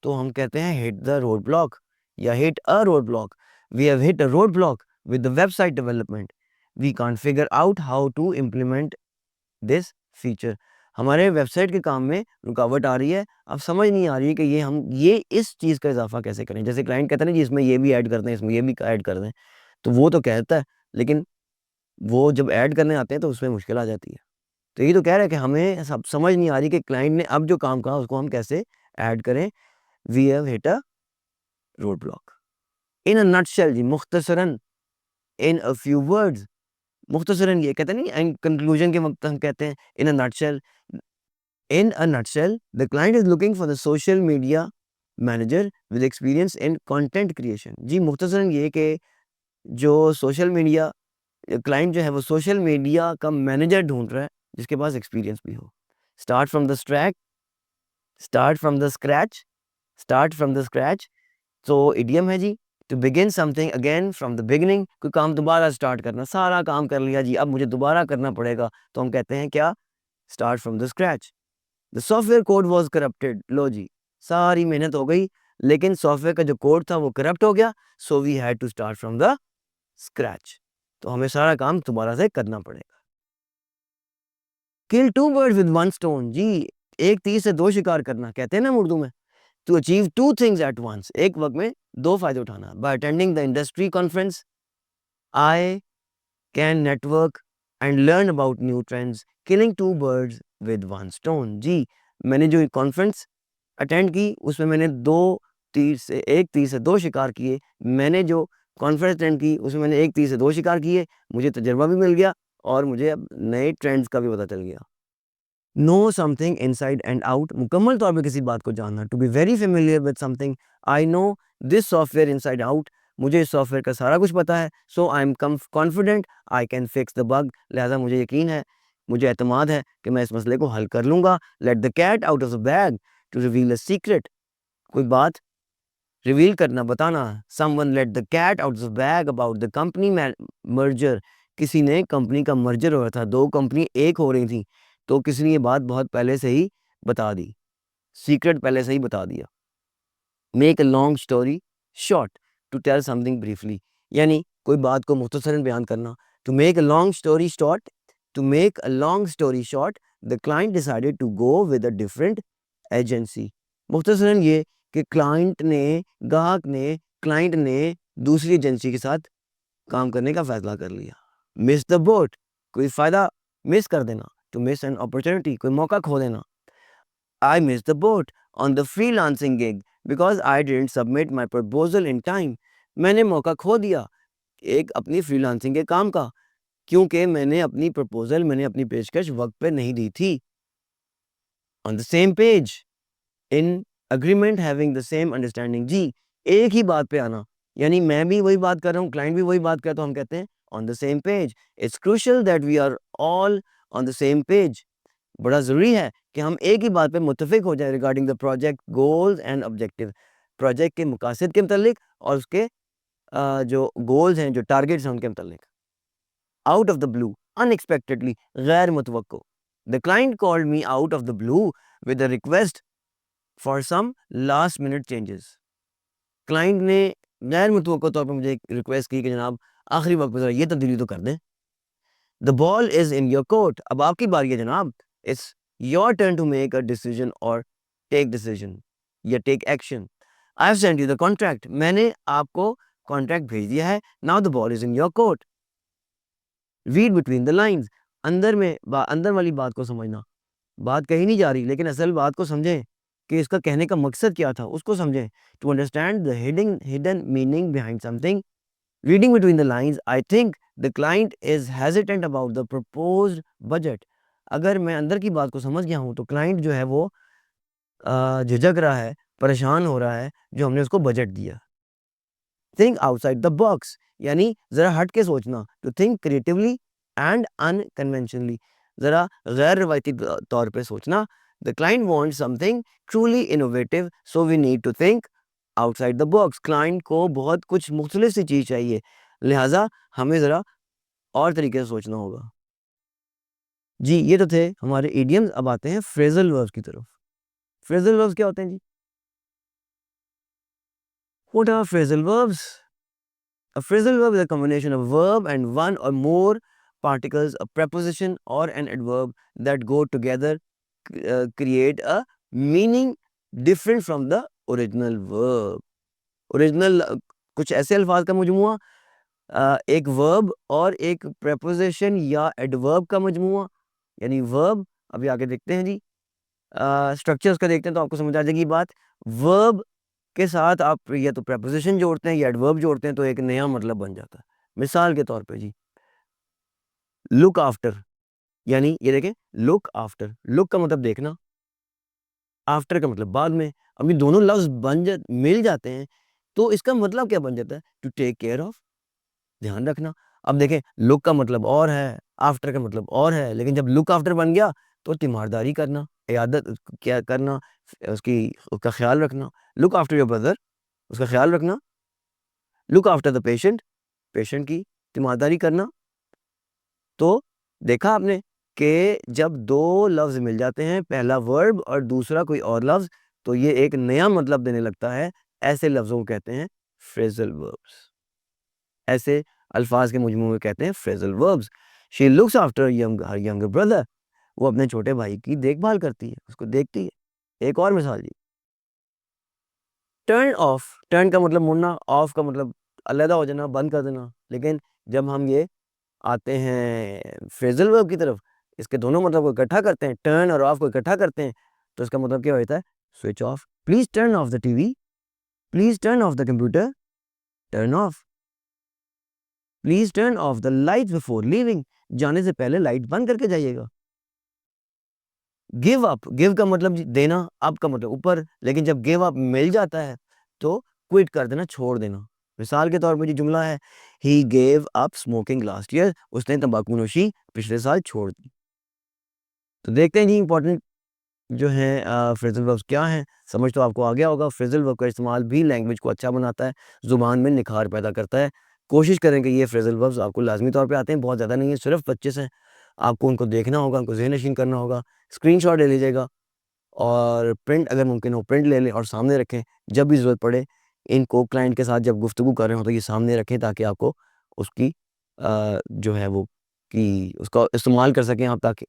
तो हम कहते हैं हिट द रोड ब्लॉक या hit a road block. We have hit a road block with the website development, we can't figure out how to implement this feature. हमारे वेबसाइट के काम में रुकावट आ रही है, अब समझ नहीं आ रही है कि ये इस चीज़ का इजाफा कैसे करें। जैसे क्लाइंट कहता है ना जी इसमें ये भी ऐड कर दें, इसमें ये भी ऐड कर दें, तो वो तो कहता है, लेकिन वो जब ऐड करने आते हैं तो उसमें मुश्किल आ जाती है। तो ये तो कह रहा है कि हमें सब समझ नहीं आ रही कि क्लाइंट ने अब जो काम कहा उसको हम कैसे ऐड करें। We have hit a road block. In a nutshell जी, मुख्तसरन, इन अ फ्यू वर्ड्स, मुख्तसरन ये कहते नहीं एंड कंक्लूजन के वक्त हम कहते हैं in a nutshell. In a nutshell the client is looking for the social media manager with experience in content creation. जी, मुख्तसरन ये कि जो सोशल मीडिया क्लाइंट जो है वो सोशल मीडिया का मैनेजर ढूंढ रहा है जिसके पास एक्सपीरियंस भी हो। Start from the scratch start from the scratch start from the scratch. तो इडियम है जी, to begin something again from the beginning. कोई काम दोबारा स्टार्ट करना, सारा काम कर लिया जी अब मुझे दोबारा करना पड़ेगा, तो हम कहते हैं क्या, start from the scratch. The software code was corrupted, लो जी, सारी मेहनत हो गई लेकिन सॉफ्टवेयर का जो कोड था वो करप्ट हो गया, so we had to start from the scratch. तो हमें सारा काम दोबारा से करना पड़ेगा। Kill two birds with one stone जी, एक तीर से दो शिकार करना कहते हैं ना उर्दू में। To achieve two things at once, एक वक्त में दो फायदे उठाना। By attending the industry conference I can network and learn about new trends, killing two birds with one stone. जी, मैंने जो कॉन्फ्रेंस अटेंड की उसमें मैंने एक तीर से दो शिकार किए। मैंने जो कॉन्फ्रेंस अटेंड की उसमें मैंने एक तीर से दो शिकार किए, मुझे तजर्बा भी मिल गया और मुझे अब नए ट्रेंड्स का भी पता चल गया। Know something inside and out, मुकम्मल तौर पे किसी बात को जानना। To be very familiar with something, I know this software inside out, मुझे इस सॉफ्टवेयर का सारा कुछ पता है। So I am confident I can fix the bug, लिहाजा मुझे यकीन है, मुझे एतमाद है कि मैं इस मसले को हल कर लूँगा। Let the cat out of the bag to reveal a secret, कोई बात रिवील करना, बताना। Someone let the cat out of the bag about the company merger, किसी ने कंपनी का मर्जर हो रहा था, दो कंपनी एक हो रही थी, तो किसी ने ये बात बहुत पहले से ही बता दी, सीक्रेट पहले से ही बता दिया। Make a long story short to tell something briefly, यानी कोई बात को मुख्तसरन बयान करना। To make a long story short to make a long story short the client decided to go with a different agency. मुख्तसरन ये कि ग्राहक ने, क्लाइंट ने दूसरी एजेंसी के साथ काम करने का फैसला कर लिया। मिस द बोट, कोई फ़ायदा मिस कर देना। टू मिस एन अपॉर्चुनिटी, कोई मौका खो देना। I missed the boat on the freelancing gig because I didn't submit my proposal in time. मैंने मौका खो दिया एक अपनी फ्रीलांसिंग के काम का, क्योंकि मैंने अपनी पेशकश वक्त पे नहीं दी थी। On the same page, in agreement, having the same understanding। जी, एक ही बात पे आना, यानी मैं भी वही बात कर रहा हूँ, क्लाइंट भी वही बात कर रहा है, तो हम कहते हैं on the same page। It's crucial that we are all on the same page। बड़ा ज़रूरी है कि हम एक ही बात पे मुत्तफ़िक हो जाएँ regarding the project goals and objective, project के मकासद के मुतालिक और उसके जो गोल्स हैं, जो टारगेट्स हैं उनके मुतालिक। out of the blue, unexpectedly, गैर मुतवक्को. The client called me out of the blue with a request for some last minute changes. Client ने गैर मुतवक्को तौर पर मुझे एक रिक्वेस्ट की कि जनाब आखिरी वक्त पर ज़रा ये तब्दीली तो कर दें. The ball is in your court. अब आपकी बारी है जनाब. It's your turn to make a decision और टेक डिसीजन या take action. I have sent you the contract. मैंने आपको कॉन्ट्रैक्ट भेज दिया है. Now the ball is in your court. Read between the lines. अंदर वाली बात को समझना. बात कही नहीं जा रही लेकिन असल बात को समझें कि इसका कहने का मकसद क्या था, उसको समझें. To understand the hidden meaning behind something. Reading between the lines, I think the client is hesitant about the proposed budget. अगर मैं अंदर की बात को समझ गया हूँ तो क्लाइंट जो है वो झिझक रहा है, परेशान हो रहा है जो हमने उसको बजट दिया. थिंक आउटसाइड द बॉक्स, यानी ज़रा हट के सोचना. To think creatively and unconventionally, ज़रा गैर रवायती तौर पे सोचना. The client wants something truly innovative, so we need to think outside the box. Client को बहुत कुछ मुख्तलिफ सी चीज़ चाहिए, लिहाजा हमें ज़रा और तरीके से सोचना होगा. जी, ये तो थे हमारे इडियम्स. अब आते हैं फ्रेजल वर्ब्स की तरफ. फ्रेजल वर्ब्स क्या होते हैं जी? What are phrasal verbs? A phrasal verb is a combination of verb and one or more particles, a preposition or an adverb that go together create a meaning different from the original verb. Original कुछ ऐसे अल्फाज का मजमूआ, एक verb और एक preposition या adverb का मजमूआ. यानी वर्ब, अभी आगे देखते हैं जी. स्ट्रक्चर्स का देखते हैं तो आपको समझ आ जाएगी बात. वर्ब के साथ आप या तो प्रेपोजिशन जोड़ते हैं या एडवर्ब जोड़ते हैं तो एक नया मतलब बन जाता है. मिसाल के तौर पे जी, लुक आफ्टर, यानी ये देखें, लुक आफ्टर. लुक का मतलब देखना, आफ्टर का मतलब बाद में. अब ये दोनों लफ्ज मिल जाते हैं तो इसका मतलब क्या बन जाता है? टू टेक केयर ऑफ, ध्यान रखना. अब देखें, लुक का मतलब और है, आफ्टर का मतलब और है, लेकिन जब लुक आफ्टर बन गया तो तीमारदारी करना, इयादत क्या करना, उसका ख्याल रखना. लुक आफ्टर योर ब्रदर, उसका ख्याल रखना. Look after the patient, patient की तीमारदारी करना. तो देखा आपने कि जब दो लफ्ज़ मिल जाते हैं, पहला वर्ब और दूसरा कोई और लफ्ज़, तो ये एक नया मतलब देने लगता है. ऐसे लफ्ज़ों को कहते हैं फ्रेजल वर्ब्स. ऐसे अल्फाज के मजमू में कहते हैं phrasal verbs. She looks after her younger brother. वो अपने छोटे भाई की देखभाल करती है, उसको देखती है. एक और मिसाल जी, टर्न ऑफ. टर्न का मतलब मुड़ना, ऑफ का मतलब अलहदा हो जाना, बंद कर देना. लेकिन जब हम ये आते हैं फ्रेजल वर्ब की तरफ, इसके दोनों मतलब को इकट्ठा करते हैं, टर्न और ऑफ को इकट्ठा करते हैं, तो इसका मतलब क्या होता है? Switch off. Please turn off the TV. Please turn off the computer. Turn off. Please turn off the light before leaving. जाने से पहले लाइट बंद करके जाइएगा. Give up. गिव का मतलब देना, अप का मतलब ऊपर. लेकिन जब गिव अप मिल जाता है तो क्विट कर देना, छोड़ देना. मिसाल के तौर पर जो जुमला है, he gave up smoking last year. उसने तंबाकू नोशी पिछले साल छोड़ दी. तो देखते हैं जी इंपॉर्टेंट जो है फ्रेजल वर्ब्स क्या हैं. समझ तो आपको आ गया होगा. फ्रेजल वर्ब का इस्तेमाल भी लैंग्वेज को अच्छा बनाता है, ज़ुबान में निखार पैदा करता है. कोशिश करें कि ये फ्रेजल वर्ब्स आपको लाजमी तौर पे आते हैं. बहुत ज़्यादा नहीं है, सिर्फ 25 हैं. आपको उनको देखना होगा, उनको ज़हन नशीन करना होगा. स्क्रीनशॉट ले लीजिएगा और प्रिंट अगर मुमकिन हो प्रिंट ले लें और सामने रखें. जब भी ज़रूरत पड़े इनको क्लाइंट के साथ जब गुफ्तगू कर रहे हो तो ये सामने रखें ताकि आपको उसकी जो है वो कि उसका इस्तेमाल कर सकें आप, ताकि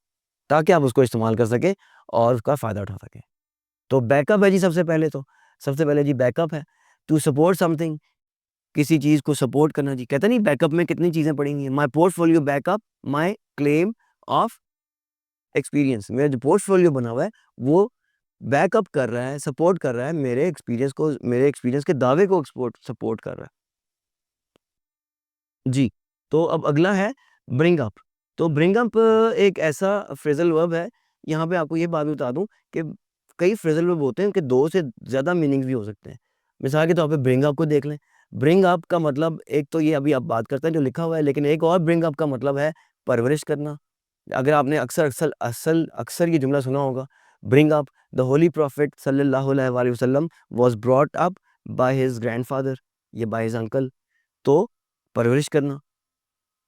ताकि आप उसको इस्तेमाल कर सकें और उसका फ़ायदा उठा सकें. तो बैकअप है जी. सबसे पहले जी बैकअप है टू सपोर्ट समथिंग. किसी चीज़ को सपोर्ट करना जी. कहते नहीं बैकअप में कितनी चीज़ें पड़ी हुई हैं. My portfolio backup my claim of experience. मेरा जो पोर्टफोलियो बना हुआ है वो बैकअप कर रहा है, सपोर्ट कर रहा है मेरे एक्सपीरियंस को, मेरे एक्सपीरियंस के दावे को सपोर्ट कर रहा है जी. तो अब अगला है ब्रिंग अप. तो ब्रिंग अप एक ऐसा फ्रेजल वर्ब है. यहाँ पे आपको ये बात भी बता दूं कि कई फ्रेजल वर्ब होते हैं कि दो से ज़्यादा मीनिंग्स भी हो सकते हैं. मिसाल के तौर पे ब्रिंग अप को देख लें. ब्रिंग अप का मतलब एक तो ये अभी आप बात करते हैं जो लिखा हुआ है, लेकिन एक और ब्रिंग अप का मतलब है परवरिश करना. अगर आपने अक्सर ये जुमला सुना होगा, bring up the holy prophet सल्लल्लाहु अलैहि वसल्लम was brought up by his grandfather, ये बाय हिज अंकल. तो परवरिश करना.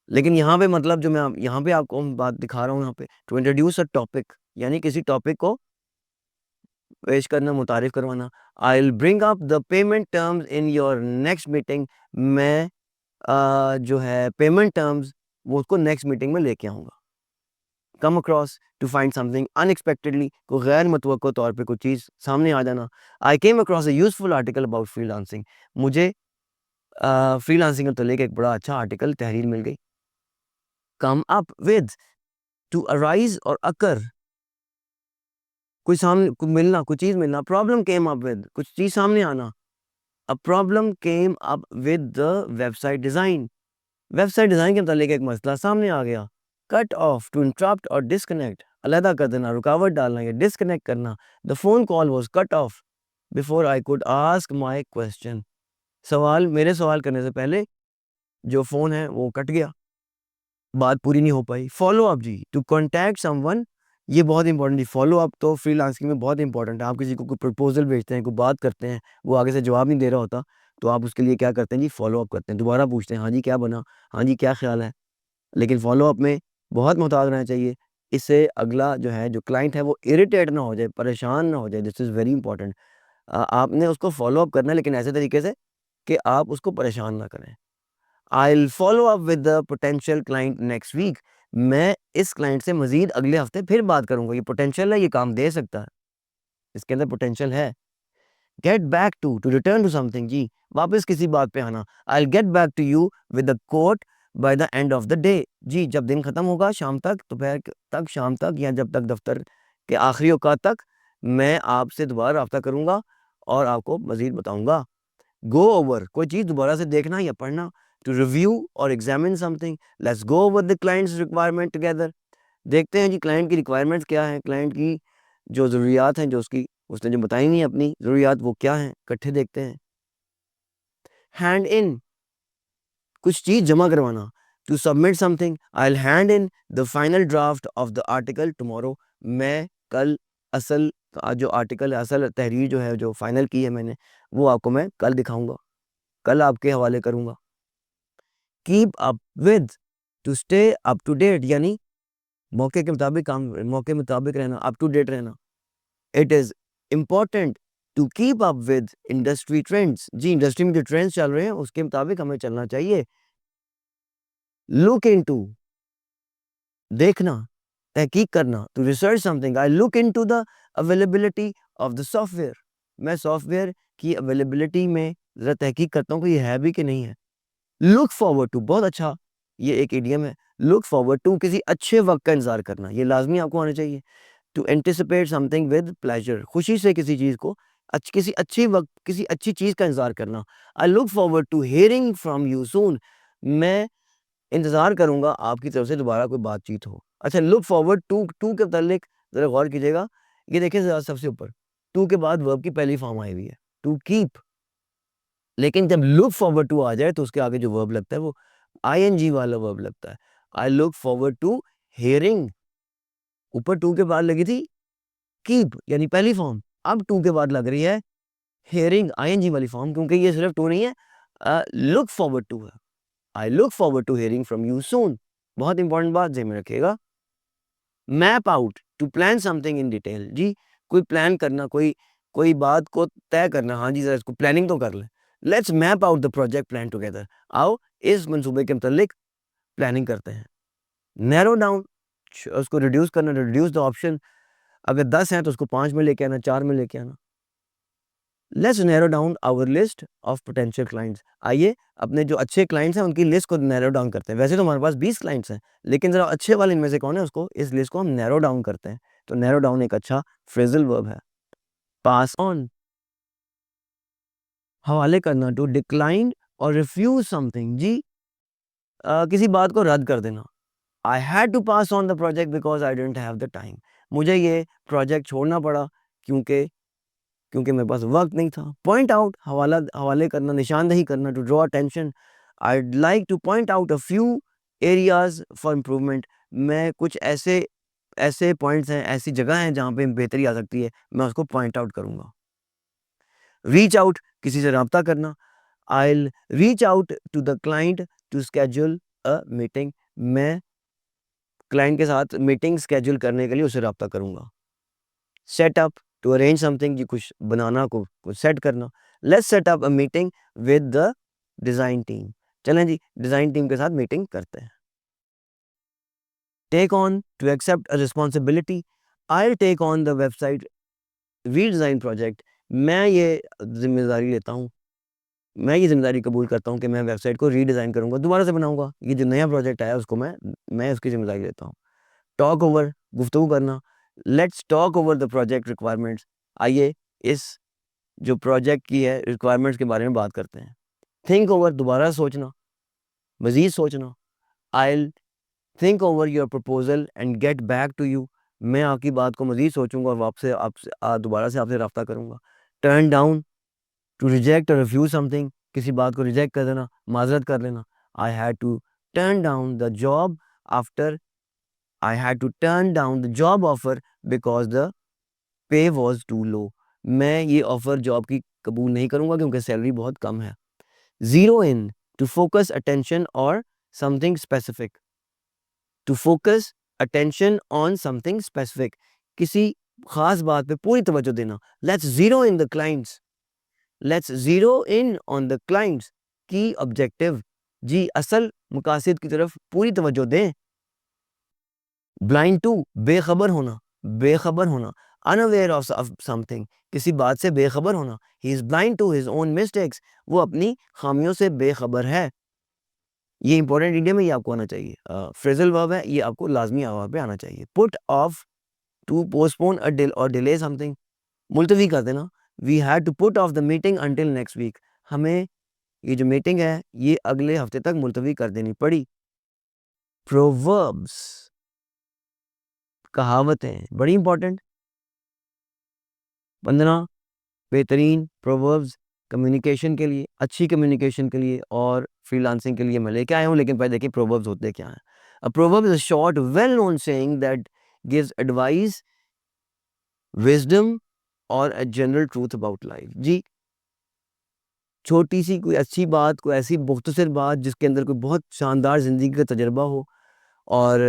लेकिन यहाँ पे मतलब जो मैं यहाँ पे आपको बात दिखा रहा हूँ यहाँ पे, टू इंट्रोड्यूस अ टॉपिक, यानी किसी टॉपिक को पेश करना, मुतारिफ करवाना। I will bring up the payment terms in your next meeting. मैं जो है पेमेंट टर्म्स वो उसको नेक्स्ट मीटिंग में लेके आऊँगा। Come across to find something unexpectedly, को गैर मुतवक्को तौर पे कोई चीज़ सामने आ जाना। I came across a useful article about freelancing, मुझे फ्रीलांसिंग के मतलब एक बड़ा अच्छा आर्टिकल तहरीर मिल गई। Come up with, to arise और अकर, कोई सामने मिलना, कोई चीज़ मिलना। प्रॉब्लम केम अप विद, कुछ चीज़ सामने आना। A problem came up with the website design, website design के मतलब एक मसला सामने आ गया। कट ऑफ, टू इंटरप्ट और डिस्कनेक्ट, अलहदा कर देना, रुकावट डालना या डिस्कनेक्ट करना। The phone call was cut off before I could ask my question, मेरे सवाल करने से पहले जो फ़ोन है वो कट गया, बात पूरी नहीं हो पाई। फॉलो अप जी, टू कॉन्टैक्ट समवन, ये बहुत इंपॉर्टेंट जी। फॉलो अप तो फ्रीलांसिंग में बहुत इंपॉर्टेंट है। आप किसी को कोई प्रपोजल भेजते हैं, कोई बात करते हैं, वो आगे से जवाब नहीं दे रहा होता, तो आप उसके लिए क्या करते हैं जी, फॉलो अप करते हैं, दोबारा पूछते हैं, हाँ जी क्या बना, हाँ जी क्या ख्याल है। लेकिन फॉलो अप में बहुत मोहतात रहना चाहिए, इससे अगला जो है, जो क्लाइंट है, वो इरिटेट ना हो जाए, परेशान ना हो जाए। This is very important. आपने उसको फॉलो अप करना है, लेकिन ऐसे तरीके से कि आप उसको परेशान ना करें। I will follow up with the potential client next week, मैं इस क्लाइंट से मज़ीद अगले हफ्ते फिर बात करूँगा। ये पोटेंशियल है, ये काम दे सकता है, इसके अंदर पोटेंशियल है। Get back to return to something जी, वापस किसी बात पे आना। I will get back to you with a quote by the end of the day जी, जब दिन खत्म होगा, शाम तक, दोपहर तक, शाम तक, या जब तक दफ्तर के आखिरी औकात तक, मैं आपसे दोबारा रब्ता करूँगा और आपको मज़ीद बताऊँगा। गो ओवर, कोई चीज़ दोबारा से देखना या पढ़ना। टू रिव्यू और examine something, let's go over the clients requirement together, देखते हैं जी क्लाइंट की रिक्वायरमेंट्स क्या हैं, क्लाइंट की जो ज़रूरियात हैं, जो उसने जो बताई नहीं अपनी ज़रूरियात, वो क्या हैं, इकट्ठे देखते हैं। हैंड इन, कुछ चीज़ जमा करवाना। To submit something, I will hand in the final draft of the article tomorrow, मैं कल असल जो आर्टिकल है, असल तहरीर जो है, जो फाइनल की है मैंने, वो आपको मैं कल दिखाऊंगा, कल आपके हवाले करूंगा। Keep up with, to stay up to date, यानी मौके के मुताबिक काम, मौके मुताबिक रहना, अप टू डेट रहना। It is important to keep up with industry trends जी, इंडस्ट्री में जो ट्रेंड्स चल रहे हैं उसके मुताबिक हमें चलना चाहिए। लुक इनटू, देखना, तहकीक करना। To research something, I look into the availability of the software, मैं सॉफ्टवेयर की अवेलेबिलिटी में ज़रा तहकीक करता हूँ कि ये है भी कि नहीं है। लुक फॉरवर्ड टू, बहुत अच्छा, ये एक इडियम है। लुक फॉरवर्ड टू, किसी अच्छे वक्त का इंतजार करना, ये लाजमी आपको आना चाहिए। To anticipate something with pleasure, खुशी से किसी चीज़ को, किसी अच्छी वक्त, किसी अच्छी चीज़ का इंतजार करना। I look forward to hearing from you soon, मैं इंतज़ार करूँगा आपकी तरफ से दोबारा कोई बातचीत हो। अच्छा, लुक फॉरवर्ड टू के मुतालिक ज़रा गौर कीजिएगा, ये देखिए ज़रा सबसे ऊपर, टू के बाद वर्ब की पहली फॉर्म आई हुई है, टू कीप। लेकिन जब लुक फॉरवर्ड टू आ जाए तो उसके आगे जो वर्ब लगता है वो आईएनजी वाला वर्ब लगता है। I look forward to hearing, ऊपर टू के बाद लगी थी कीप यानी पहली फॉर्म, अब टू के बाद लग रही है हियरिंग आईएनजी वाली फॉर्म, क्योंकि ये सिर्फ टू नहीं है, लुक फॉरवर्ड टू है। I look forward to hearing from you soon, बहुत इंपॉर्टेंट बात ध्यान में रखिएगा। Map out, to plan something in detail जी, कोई प्लान करना, कोई बात को तय करना, हाँ जी जरा इसको प्लानिंग तो कर लें। Let's map out the project plan together, आओ इस मंसूबे के मुतालिक प्लानिंग करते हैं। नैरो डाउन, उसको रिड्यूस करना, रिड्यूस द ऑप्शन, अगर 10 हैं तो उसको 5 में लेके आना, 4 में लेके आना। Let's narrow down our list of potential clients, आइए अपने जो अच्छे क्लाइंट्स हैं उनकी लिस्ट को नैरो डाउन करते हैं। वैसे तो हमारे पास 20 क्लाइंट्स हैं, लेकिन ज़रा अच्छे वाले इनमें से कौन है, उसको, इस लिस्ट को हम नैरो डाउन करते हैं। तो नैरो डाउन एक अच्छा फ्रेजल वर्ब है। पास ऑन, हवाले करना, टू डिक्लाइन और रिफ्यूज समथिंग जी, किसी बात को रद्द कर देना। I had to pass on the project because I didn't have the time, मुझे ये प्रोजेक्ट छोड़ना पड़ा क्योंकि क्योंकि मेरे पास वक्त नहीं था। पॉइंट आउट, हवाले करना, निशानदही करना, to draw attention. I like to point out a few areas for improvement, मैं कुछ ऐसे ऐसे पॉइंट्स हैं, ऐसी जगह हैं जहाँ पे बेहतरी आ सकती है, मैं उसको पॉइंट आउट करूँगा। रीच आउट, किसी से रब्ता करना। I reach out to the client to schedule a meeting, मैं क्लाइंट के साथ मीटिंग स्केड्यूल करने के लिए उससे रब्ता करूँगा। Set up to arrange something, जी कुछ बनाना, कुछ सेट करना। Let's set up a meeting with the design team. चलें जी, डिज़ाइन टीम के साथ मीटिंग करते हैं। Take on to accept a responsibility. I take on the website redesign project. मैं ये ज़िम्मेदारी लेता हूँ, मैं ये ज़िम्मेदारी कबूल करता हूँ कि मैं वेबसाइट को रीडिज़ाइन करूँगा, दोबारा से बनाऊँगा। ये जो नया प्रोजेक्ट आया उसको मैं उसकी ज़िम्मेदारी लेता हूँ। टॉक ओवर, गुफ्तगू करना। Let's talk over the project requirements. आइए इस जो प्रोजेक्ट की है रिक्वायरमेंट्स के बारे में बात करते हैं। थिंक ओवर, दोबारा सोचना, मज़ीद सोचना। I'll think over your proposal and get back to you. मैं आपकी बात को मज़ीद सोचूँगा और वापस आपसे दोबारा से आपसे रब्ता करूँगा। टर्न डाउन, टू रिजेक्ट और रिफ्यूज़ समथिंग। किसी बात को रिजेक्ट कर देना, माज़रत कर लेना। I had to turn down the job after I had to turn down the job offer because the pay was too low. मैं ये ऑफर जॉब की कबूल नहीं करूँगा क्योंकि सैलरी बहुत कम है। Zero in, to focus attention और something specific. To focus attention on something specific, किसी खास बात पे पूरी तवज्जो देना। Let's zero in the clients, let's zero in on the clients की ऑब्जेक्टिव। जी असल मकासद की तरफ पूरी तवज्जो दें। ब्लाइंड टू, बेखबर होना, बेखबर होना। अनअवेयर ऑफ समथिंग, किसी बात से बेखबर होना। He is blind to his own mistakes, वो अपनी खामियों से बेखबर है। ये इंपॉर्टेंट इंडिया में ये आपको आना चाहिए। फ्रेजल वर्ब है, ये आपको लाजमी आवाज़ पे आना चाहिए। पुट ऑफ, टू पोस्टपोन और डिले समथिंग, मुलतवी कर देना। We had to put off the meeting until next week, हमें ये जो मीटिंग है ये अगले हफ्ते तक मुलतवी कर देनी पड़ी। प्रोवर्ब्स, कहावतें बड़ी इंपॉर्टेंट। 15 बेहतरीन प्रोवर्ब्स कम्युनिकेशन के लिए, अच्छी कम्युनिकेशन के लिए और फ्रीलांसिंग के लिए मैं लेके आया हूँ। लेकिन पहले देखिए प्रोवर्ब्स होते क्या हैं। A proverb is a short well known saying that gives advice, wisdom और a general truth about life. जी छोटी सी कोई अच्छी बात, कोई ऐसी मुख्तसर बात जिसके अंदर कोई बहुत शानदार ज़िंदगी का तजर्बा हो और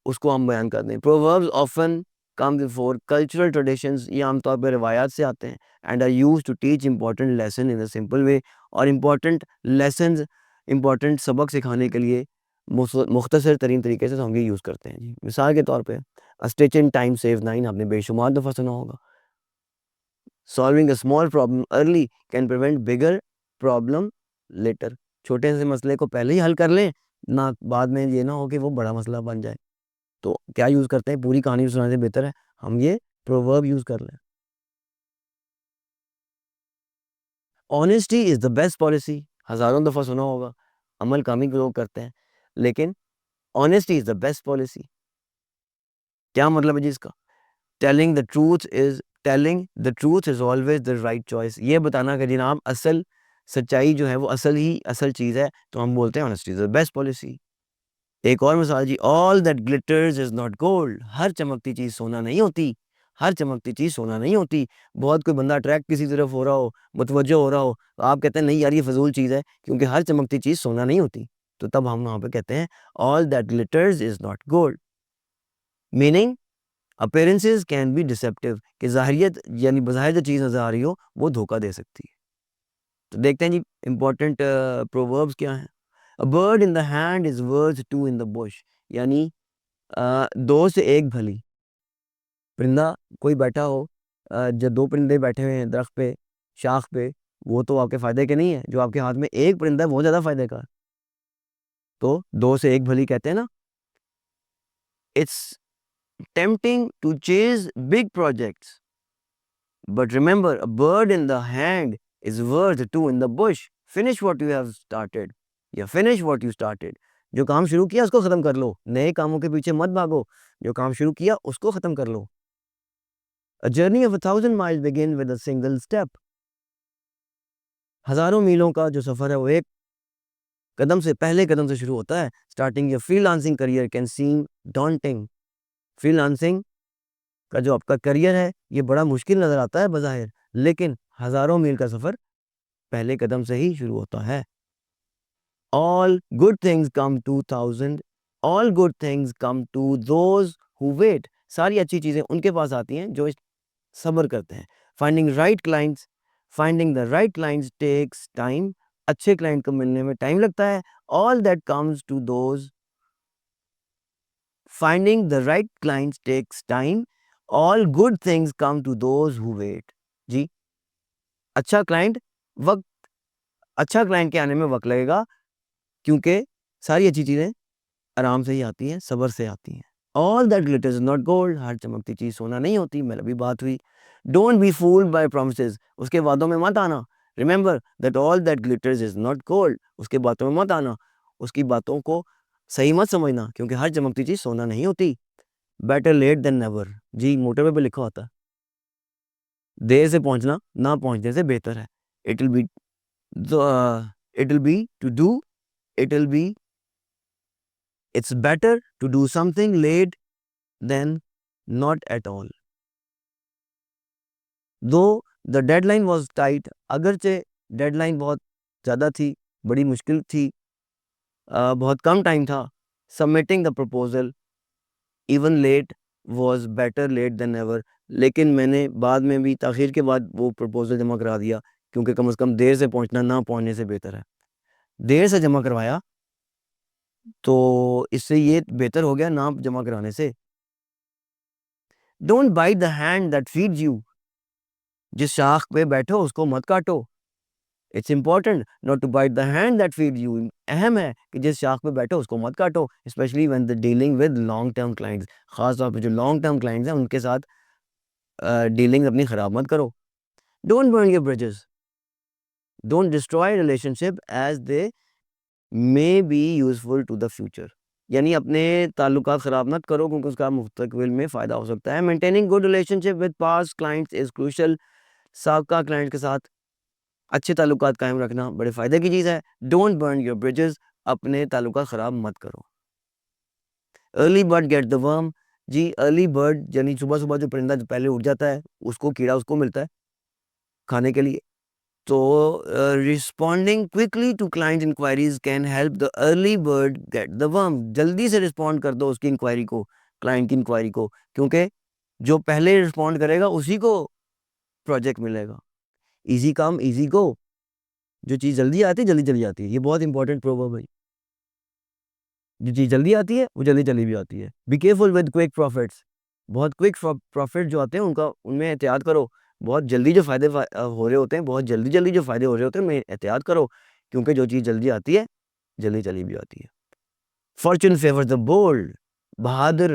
उसको हम बयान कर दें। Proverbs often come before cultural traditions, ये आमतौर पर रिवायात से आते हैं। And are used to teach important lesson in a simple way, और इंपॉर्टेंट लेसन्स, इंपॉर्टेंट सबक सिखाने के लिए मुख्तसर तरीन तरीके से हम ये यूज़ करते हैं। जी मिसाल के तौर पे a stitch in time save nine, आपने बेशुमार दफ़ा सुना होगा। Solving a small problem early can prevent bigger problem later, छोटे से मसले को पहले ही हल कर लें ना, बाद में ये ना हो कि वो बड़ा मसला बन जाए। तो क्या यूज़ करते हैं, पूरी कहानी सुनाने से बेहतर है हम ये प्रोवर्ब यूज़ कर लें। Honesty is the best policy, हज़ारों दफ़ा सुना होगा, अमल कम ही लोग करते हैं, लेकिन honesty is the best policy. क्या मतलब है जी इसका? Telling the truth is always the right choice, ये बताना कि जनाब असल सच्चाई जो है वो असल चीज़ है, तो हम बोलते हैं honesty is the best policy. एक और मिसाल जी, all that glitters is not gold, हर चमकती चीज़ सोना नहीं होती, हर चमकती चीज़ सोना नहीं होती। बहुत कोई बंदा अट्रैक्ट किसी तरफ हो रहा हो, मुतवज्जो हो रहा हो, तो आप कहते हैं नहीं यार ये फ़िज़ूल चीज़ है क्योंकि हर चमकती चीज़ सोना नहीं होती। तो तब हम वहाँ पे कहते हैं all that glitters is not gold. Meaning appearances can be deceptive, कि ज़ाहिरियत यानी बज़ाहिर जो चीज़ नज़र आ रही हो वो धोखा दे सकती है। तो देखते हैं जी इम्पोर्टेंट प्रोवर्ब्स क्या हैं। A bird in the hand is worth two in the bush, यानी दो से एक भली। परिंदा कोई बैठा हो, जब दो परिंदे बैठे हुए हैं दरख्त पे, शाख पे, वो तो आपके फ़ायदे के नहीं है। जो आपके हाथ में एक परिंदा है वो ज़्यादा फ़ायदे का है। तो दो से एक भली कहते हैं ना। It's tempting to chase big projects, but remember a bird in the hand is worth two in the bush. Finish what you have started, या फिनिश व्हाट यू स्टार्टेड। जो काम शुरू किया उसको ख़त्म कर लो, नए कामों के पीछे मत भागो, जो काम शुरू किया उसको ख़त्म कर लो। A journey of 1,000 miles begin with a single step. हज़ारों मीलों का जो सफ़र है वो एक कदम से, पहले कदम से शुरू होता है। Starting your freelancing career can seem daunting. Freelancing का जो आपका करियर है ये बड़ा मुश्किल नज़र आता है बज़ाहिर, लेकिन हज़ारों मील का सफ़र पहले कदम से ही शुरू होता है। All good things come to 1,000 all good things come to those who wait, सारी अच्छी चीज़ें उनके पास आती हैं जो सब्र करते हैं। Finding the right clients takes time, अच्छे क्लाइंट को मिलने में टाइम लगता है। All that comes to those finding the right clients takes time, all good things come to those who wait. जी, अच्छा क्लाइंट वक्त अच्छा क्लाइंट के आने में वक्त लगेगा, क्योंकि सारी अच्छी चीज़ें आराम से ही आती हैं, सब्र से आती हैं। All that glitters is not gold, हर चमकती चीज़ सोना नहीं होती, मेरी अभी बात हुई। Don't be fooled by promises, उसके वादों में मत आना। Remember that all that glitters is not gold, उसके बातों में मत आना, उसकी बातों को सही मत समझना, क्योंकि हर चमकती चीज़ सोना नहीं होती। बेटर लेट देन नेवर, जी मोटरवे पे लिखा होता है, देर से पहुंचना ना पहुंचने से बेहतर है। It will be it will be to do it will be It's better to do something late than not at all. Though the deadline was tight, अगरचे डेडलाइन बहुत ज़्यादा थी, बड़ी मुश्किल थी, बहुत कम टाइम था, submitting the proposal even late was better late than never, लेकिन मैंने बाद में भी ताख़ीर के बाद वो प्रपोजल जमा करा दिया, क्योंकि कम से कम देर से पहुंचना ना पहुंचने से बेहतर है। देर से जमा करवाया तो इससे ये बेहतर हो गया ना जमा कराने से। Don't bite the hand that feeds you, जिस शाख पे बैठो उसको मत काटो। It's important not to bite the hand that feed you, अहम है कि जिस शाख पे बैठो उसको मत काटो, specially when the dealing with long term clients, खास तौर पे जो लॉन्ग टर्म क्लाइंट्स हैं उनके साथ डीलिंग अपनी ख़राब मत करो। Don't burn your bridges, don't destroy relationship as they may be useful to the future, यानी अपने ताल्लुकात ख़राब मत करो क्योंकि उसका मुस्तकबिल में फ़ायदा हो सकता है। Maintaining good relationship with past clients is crucial, साबका क्लाइंट के साथ अच्छे ताल्लुकात कायम रखना बड़े फ़ायदे की चीज़ है। डोंट बर्न योर ब्रिजेस, अपने ताल्लुकात ख़राब मत करो। Early bird get the worm, जी अर्ली बर्ड यानी सुबह-सुबह जो परिंदा जो पहले उठ जाता है, उसको कीड़ा उसको मिलता है खाने के लिए। तो responding quickly to client inquiries can help the early bird get the worm, जल्दी से रिस्पॉन्ड कर दो उसकी इंक्वायरी को, क्लाइंट की इंक्वायरी को, क्योंकि जो पहले रिस्पॉन्ड करेगा उसी को प्रोजेक्ट मिलेगा। ईज़ी कम ईज़ी गो, जो चीज़ जल्दी आती है जल्दी चली जाती है, ये बहुत इंपॉर्टेंट प्रोवर्ब है। जो चीज़ जल्दी आती है वो जल्दी चली भी आती है। Be careful with quick profits, बहुत क्विक प्रॉफिट जो आते हैं उनका उनमें एहतियात करो। बहुत जल्दी जो फ़ायदे हो रहे होते हैं, बहुत जल्दी-जल्दी जो फ़ायदे हो रहे होते हैं उनमें एहतियात करो, क्योंकि जो चीज़ जल्दी आती है, जल्दी चली भी आती है। फॉर्च्यून फेवर्स द बोल्ड, बहादुर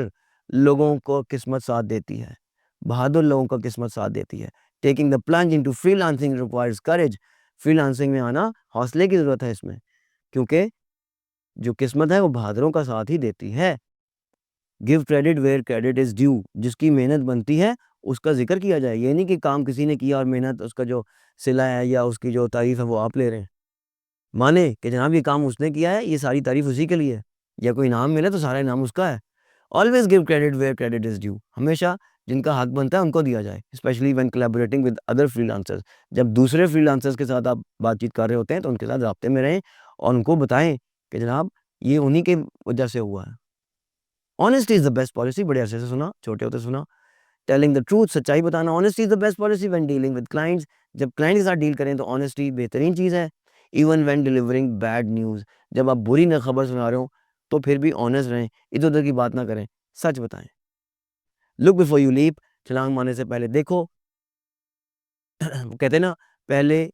लोगों को किस्मत साथ देती है। बहादुर लोगों को किस्मत साथ देती है। Taking the plunge into freelancing requires courage, freelancing में आना हौसले की ज़रूरत है इसमें, क्योंकि जो किस्मत है वो बहादुरों का साथ ही देती है। Give credit where credit is due, जिसकी मेहनत बनती है उसका ज़िक्र किया जाए। ये नहीं कि काम किसी ने किया और मेहनत उसका जो सिला है या उसकी जो तारीफ़ है वो आप ले रहे हैं। माने कि जनाब ये काम उसने किया है, ये सारी तारीफ़ उसी के लिए है, या कोई इनाम मिले तो सारा इनाम उसका है। Always give credit where credit is due, हमेशा जिनका हक बनता है उनको दिया जाए, specially when collaborating with other freelancers. जब दूसरे फ्रीलांसर्स के साथ आप बातचीत कर रहे होते हैं तो उनके साथ राब्ते में रहें और उनको बताएँ कि जनाब ये उन्हीं के वजह से हुआ है। Honesty is the best policy, बड़े अरसे से सुना, छोटे होते सुना। टेलिंग द ट्रूथ, सच्चाई बताना, honesty is the best policy when dealing with clients, जब क्लाइंट के साथ डील करें तो ऑनेस्टी बेहतरीन चीज़ है। Even when delivering bad news, जब आप बुरी न खबर सुना रहे हो तो फिर भी ऑनेस्ट रहें, इधर-उधर की बात ना करें, सच बताएँ। लुक बिफोर यू लीप, छलांग मारने से पहले देखो। वो कहते हैं ना, पहले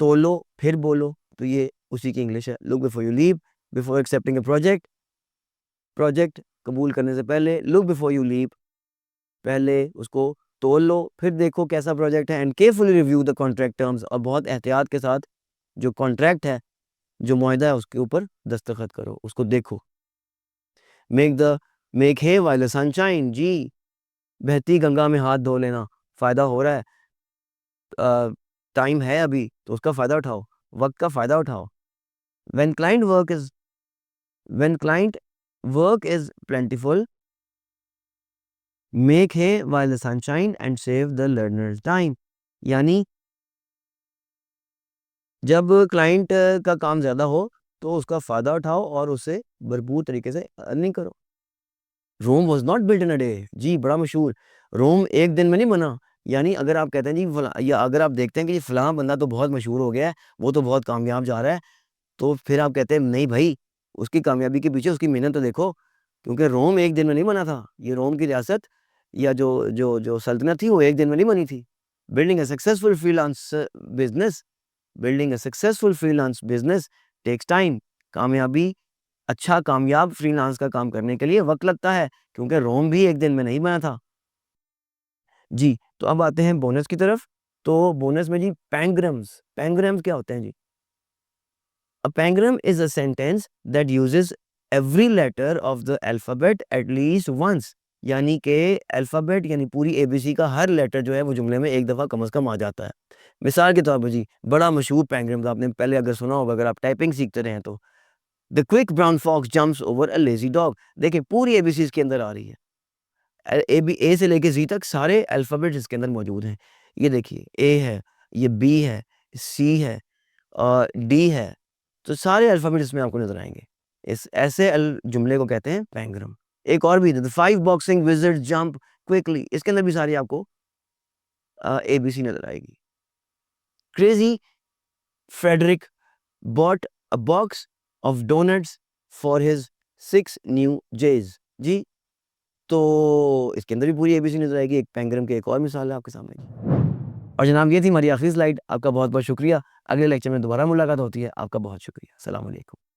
तोलो फिर बोलो, तो ये उसी की इंग्लिश है। Look before you leap, before accepting a project, project कबूल करने से पहले लुक बिफोर यू लीप, पहले उसको तोल लो, फिर देखो कैसा प्रोजेक्ट है। And carefully review the contract terms, और बहुत एहतियात के साथ जो कॉन्ट्रैक्ट है, जो मुआहदा है उसके ऊपर दस्तखत करो, उसको देखो। Make hay while the sun shine, जी बहती गंगा में हाथ धो लेना, फ़ायदा हो रहा है, टाइम है अभी तो उसका फ़ायदा उठाओ, वक़्त का फ़ायदा उठाओ। When client work is when client work is plentiful, make hay while the sun shine and save the learners time, यानी जब क्लाइंट का काम ज़्यादा हो तो उसका फ़ायदा उठाओ और उससे भरपूर तरीके से अर्निंग करो। Rome was not built in a day. जी, बड़ा मशहूर। रोम एक दिन में नहीं बना। यानी अगर आप कहते हैं जी फला या अगर आप देखते हैं कि फलाँ बंदा तो बहुत मशहूर हो गया है, वो तो बहुत कामयाब जा रहा है, तो फिर आप कहते हैं नहीं भई, उसकी कामयाबी के पीछे उसकी मेहनत तो देखो, क्योंकि रोम एक दिन में नहीं बना था। ये रोम की रियासत या जो सल्तनत थी वो एक दिन में नहीं बनी थी। Building a successful freelance business building a successful freelance business takes time. कामयाबी अच्छा कामयाब फ्रीलांस का काम करने के लिए वक़्त लगता है, क्योंकि रोम भी एक दिन में नहीं बना था। जी, तो अब आते हैं बोनस की तरफ। तो बोनस में जी पैंग्राम्स, पैंग्राम्स क्या होते हैं जी? A pangram is a sentence that uses every letter of the alphabet at least once. यानी कि अल्फ़ाबेट यानी पूरी एबीसी का हर लेटर जो है वो जुमले में एक दफ़ा कम से कम आ जाता है। मिसाल के तौर पर जी, बड़ा मशहूर पैंग्राम आपने पहले अगर सुना होगा, अगर आप टाइपिंग सीखते रहे हैं तो। The quick brown fox jumps over a lazy dog. देखिए पूरी एबीसी इसके अंदर आ रही है। ए से लेके ज़ी तक सारे अल्फ़ाबेट्स इसके अंदर मौजूद हैं। ये देखिए ए है, ये बी है, सी है डी है, तो सारे अल्फ़ाबेट इसमें आपको नज़र आएँगे। इस ऐसे जुमले को कहते हैं पैंग्राम। एक और भी है, the 5 boxing wizards jump quickly, इसके अंदर भी सारी आपको एबीसी नज़र आएगी। Crazy Frederick bought a box of donuts for his 6 new jays. जी, तो इसके अंदर भी पूरी एबीसी नज़र आएगी। एक पैंग्राम की एक और मिसाल है आपके सामने। और जनाब ये थी हमारी आखिरी स्लाइड। आपका बहुत-बहुत शुक्रिया। अगले लेक्चर में दोबारा मुलाकात होती है। आपका बहुत शुक्रिया। अस्सलाम वालेकुम।